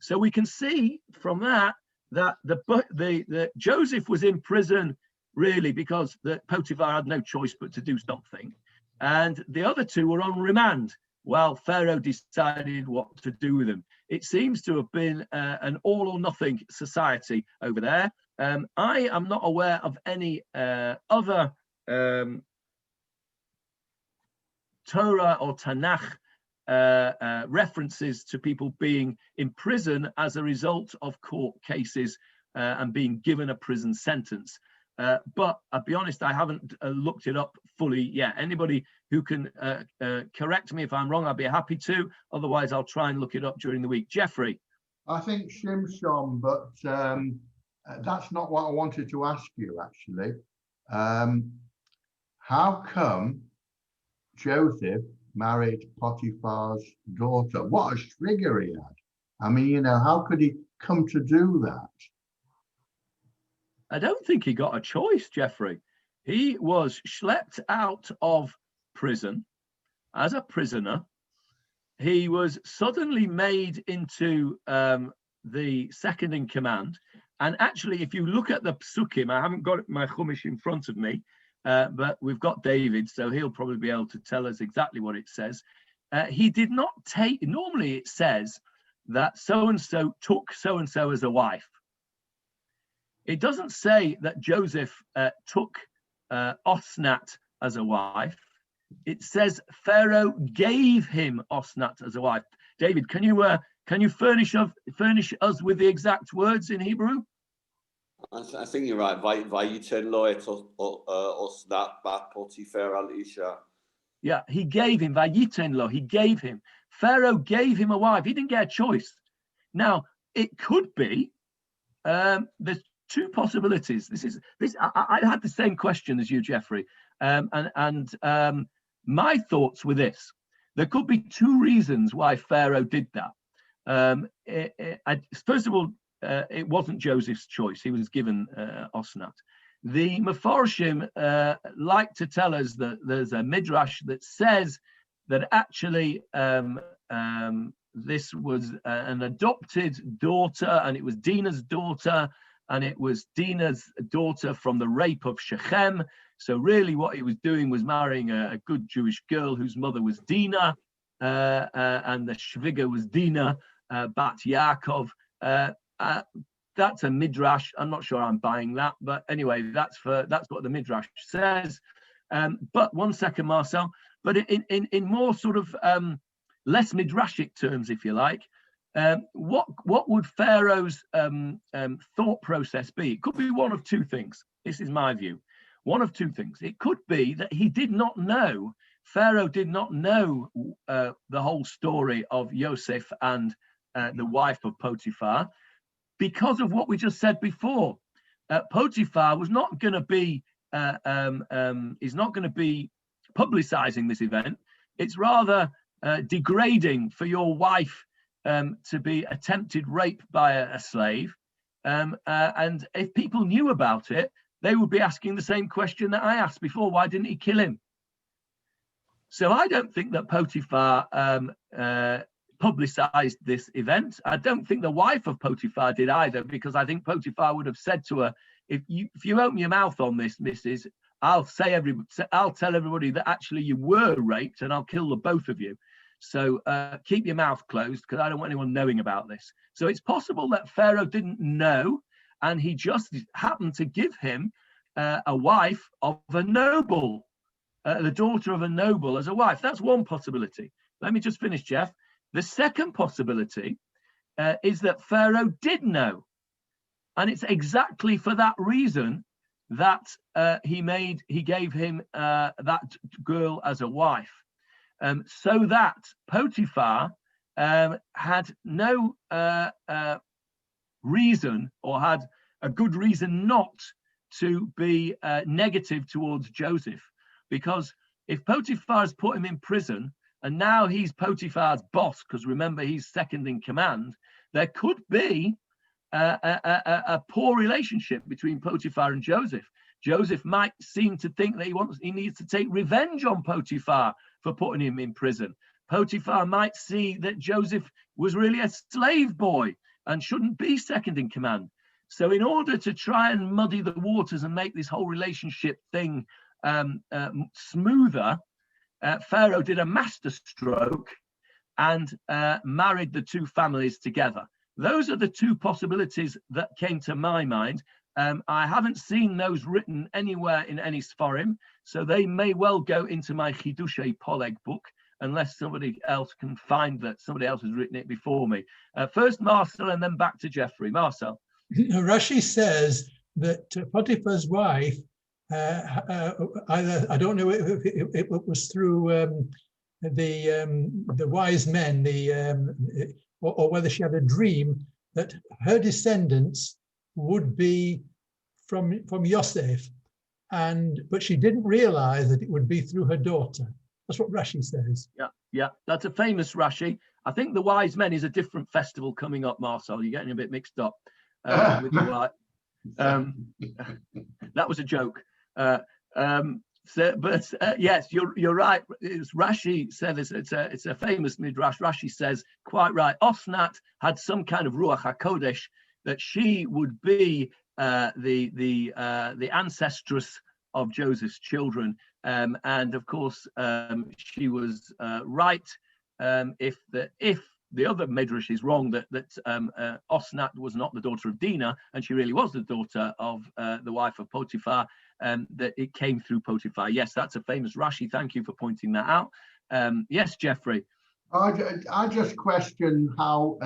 So we can see from that the Joseph was in prison really because the Potiphar had no choice but to do something, and the other two were on remand while Pharaoh decided what to do with them. It seems to have been an all or nothing society over there. I am not aware of any other Torah or Tanakh references to people being in prison as a result of court cases and being given a prison sentence. But I'll be honest, I haven't looked it up fully yet. Anybody who can correct me if I'm wrong, I'll be happy to. Otherwise, I'll try and look it up during the week. Jeffrey. I think Shimshon, but that's not what I wanted to ask you, actually. How come Joseph married Potiphar's daughter? What a trigger he had. I mean, how could he come to do that? I don't think he got a choice, Jeffrey. He was schlepped out of prison as a prisoner. He was suddenly made into the second in command. And actually, if you look at the psukim, I haven't got my chumash in front of me, but we've got David, so he'll probably be able to tell us exactly what it says. He did not take, normally it says that so-and-so took so-and-so as a wife. It doesn't say that Joseph took Osnat as a wife. It says Pharaoh gave him Osnat as a wife. David, can you furnish us with the exact words in Hebrew? I think you're right. Vayiten lo et Osnat bat Potiphar al Isha Yeah, he gave him, vayiten lo, he gave him. Pharaoh gave him a wife. He didn't get a choice. Now, it could be, there's two possibilities. I had the same question as you, Jeffrey. My thoughts were this. There could be two reasons why Pharaoh did that. First of all, it wasn't Joseph's choice. He was given Osnat. The Mefarshim like to tell us that there's a midrash that says that actually this was an adopted daughter, and it was Dinah's daughter, and it was Dinah's daughter from the rape of Shechem. So really what he was doing was marrying a good Jewish girl whose mother was Dinah, and the Shviga was Dinah, Bat Yaakov. That's a midrash. I'm not sure I'm buying that, but anyway, that's what the midrash says. But one second, Marcel. But in more sort of less midrashic terms, if you like, what would Pharaoh's thought process be? It could be one of two things. This is my view. One of two things. It could be that he did not know. Pharaoh did not know the whole story of Joseph and the wife of Potiphar, because of what we just said before. Potiphar was not going to be is not going to be publicizing this event. It's rather degrading for your wife to be attempted rape by a slave, and if people knew about it, they would be asking the same question that I asked before: why didn't he kill him? So I don't think that Potiphar publicized this event. I don't think the wife of Potiphar did either, because I think Potiphar would have said to her, if you open your mouth on this, Mrs., I'll tell everybody that actually you were raped, and I'll kill the both of you. So keep your mouth closed, because I don't want anyone knowing about this. So it's possible that Pharaoh didn't know, and he just happened to give him a wife of a noble, the daughter of a noble as a wife. That's one possibility. Let me just finish, Jeff. The second possibility is that Pharaoh did know. And it's exactly for that reason that he gave him that girl as a wife. So that Potiphar had no reason, or had a good reason not to be negative towards Joseph. Because if Potiphar's put him in prison, and now he's Potiphar's boss, because remember, he's second in command, there could be a poor relationship between Potiphar and Joseph. Joseph might seem to think that he needs to take revenge on Potiphar for putting him in prison. Potiphar might see that Joseph was really a slave boy and shouldn't be second in command. So in order to try and muddy the waters and make this whole relationship thing smoother, Pharaoh did a masterstroke and married the two families together. Those are the two possibilities that came to my mind. I haven't seen those written anywhere in any Sforim, so they may well go into my Chidushei Poleg book, unless somebody else can find that somebody else has written it before me. First Marcel, and then back to Jeffrey. Marcel. Rashi says that Potiphar's wife, either, I don't know if it was through the wise men, or whether she had a dream that her descendants would be from Yosef, but she didn't realize that it would be through her daughter. That's what Rashi says. Yeah, that's a famous Rashi. I think the wise men is a different festival coming up, Marcel. You're getting a bit mixed up with the that was a joke. Yes, you're right. It's Rashi said it's a famous midrash. Rashi says quite right. Osnat had some kind of ruach hakodesh that she would be the ancestress of Joseph's children, and of course she was right. If the other midrash is wrong, that Osnat was not the daughter of Dinah, and she really was the daughter of the wife of Potiphar, that it came through Potiphar. Yes, that's a famous Rashi. Thank you for pointing that out. Yes, Jeffrey. I just question how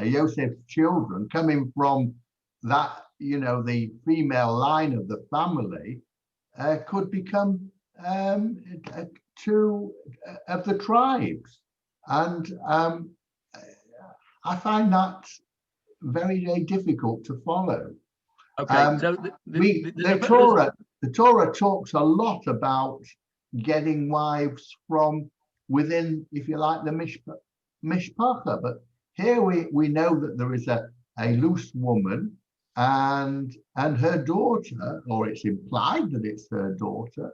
Joseph's children, coming from that, the female line of the family, could become of the tribes, and I find that very, very difficult to follow. Okay, so the Torah talks a lot about getting wives from within, if you like, the mishpacha, but here we know that there is a loose woman and her daughter, or it's implied that it's her daughter,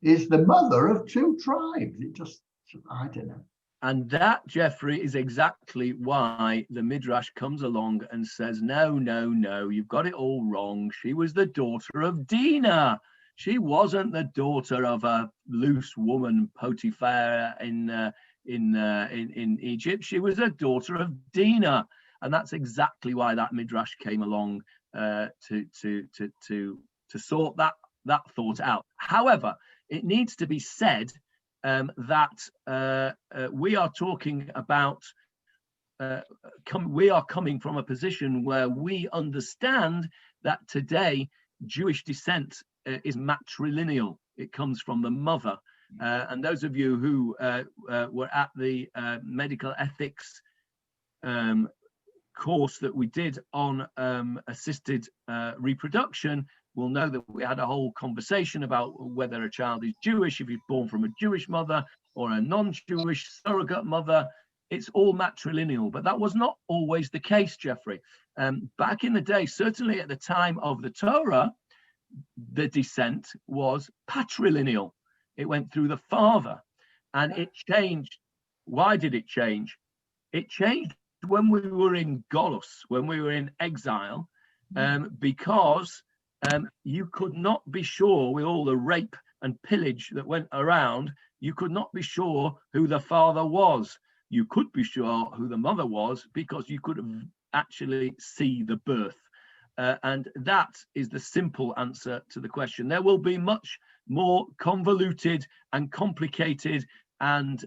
is the mother of two tribes. It just, I don't know. And that, Jeffrey, is exactly why the Midrash comes along and says, no, no, no, you've got it all wrong. She was the daughter of Dinah. She wasn't the daughter of a loose woman, Potiphar, in Egypt. She was a daughter of Dinah. And that's exactly why that Midrash came along to sort that thought out. However, it needs to be said that we are talking about, we are coming from a position where we understand that today Jewish descent is matrilineal. It comes from the mother. And those of you who were at the medical ethics course that we did on assisted reproduction will know that we had a whole conversation about whether a child is Jewish, if he's born from a Jewish mother or a non-Jewish surrogate mother. It's all matrilineal, but that was not always the case, Jeffrey. Back in the day, certainly at the time of the Torah, the descent was patrilineal. It went through the father, and it changed. Why did it change? It changed when we were in Golus, when we were in exile, because you could not be sure, with all the rape and pillage that went around, you could not be sure who the father was. You could be sure who the mother was because you could actually see the birth. And that is the simple answer to the question. There will be much more convoluted and complicated and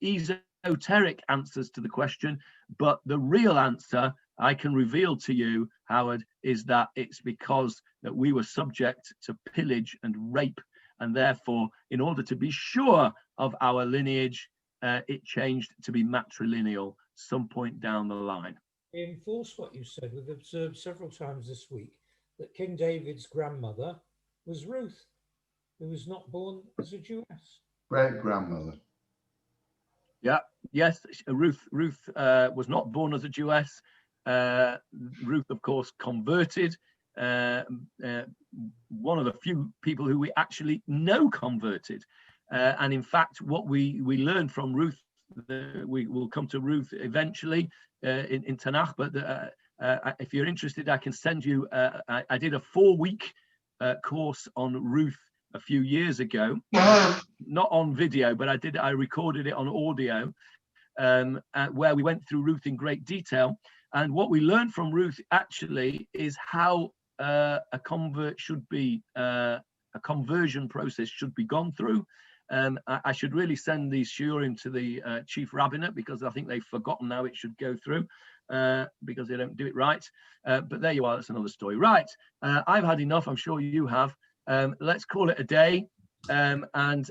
esoteric answers to the question, but the real answer I can reveal to you, Howard, is that it's because that we were subject to pillage and rape, and therefore, in order to be sure of our lineage, it changed to be matrilineal some point down the line. Enforce what you said. We've observed several times this week that King David's grandmother was Ruth, who was not born as a Jewess. Great grandmother. Yeah, yes, Ruth was not born as a Jewess. Ruth, of course, converted. One of the few people who we actually know converted. And in fact, what we learned from Ruth, we will come to Ruth eventually in Tanakh, but if you're interested, I can send you, I did a 4-week course on Ruth a few years ago, not on video, but I recorded it on audio, where we went through Ruth in great detail. And what we learned from Ruth actually is how a convert should be, a conversion process should be gone through. I should really send these shiurim to the chief rabbinate, because I think they've forgotten how it should go through, because they don't do it right. But there you are, that's another story. Right, I've had enough, I'm sure you have. Let's call it a day. And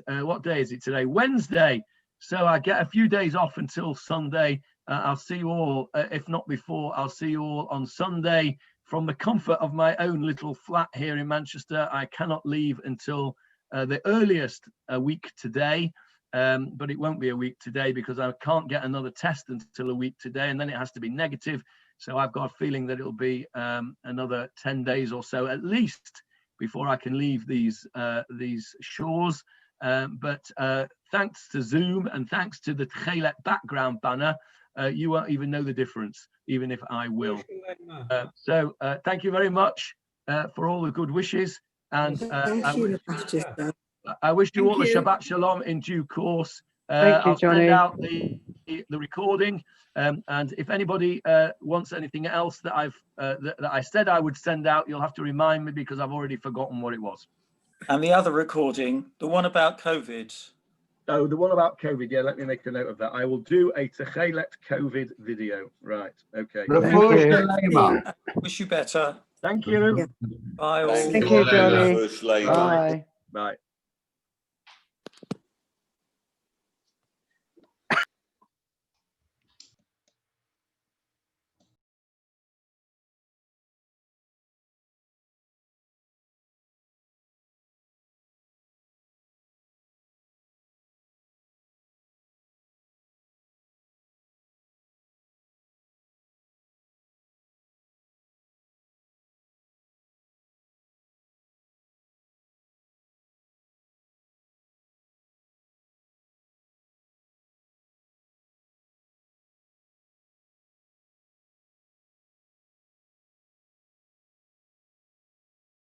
what day is it today? Wednesday. So I get a few days off until Sunday. I'll see you all, if not before, I'll see you all on Sunday from the comfort of my own little flat here in Manchester. I cannot leave until the earliest a week today, but it won't be a week today because I can't get another test until a week today, and then it has to be negative. So I've got a feeling that it'll be another 10 days or so at least before I can leave these shores. But thanks to Zoom and thanks to the Tchelet background banner, you won't even know the difference, even if I will. So thank you very much for all the good wishes. And I wish you all a Shabbat Shalom in due course. I'll send out the recording. And if anybody wants anything else that I said I would send out, you'll have to remind me because I've already forgotten what it was. And the other recording, the one about COVID. Oh, the one about COVID. Yeah, let me make a note of that. I will do a Techelet COVID video. Right. Okay. Wish you better. Thank you. Bye all. Thank you, Johnny. Bye. Bye.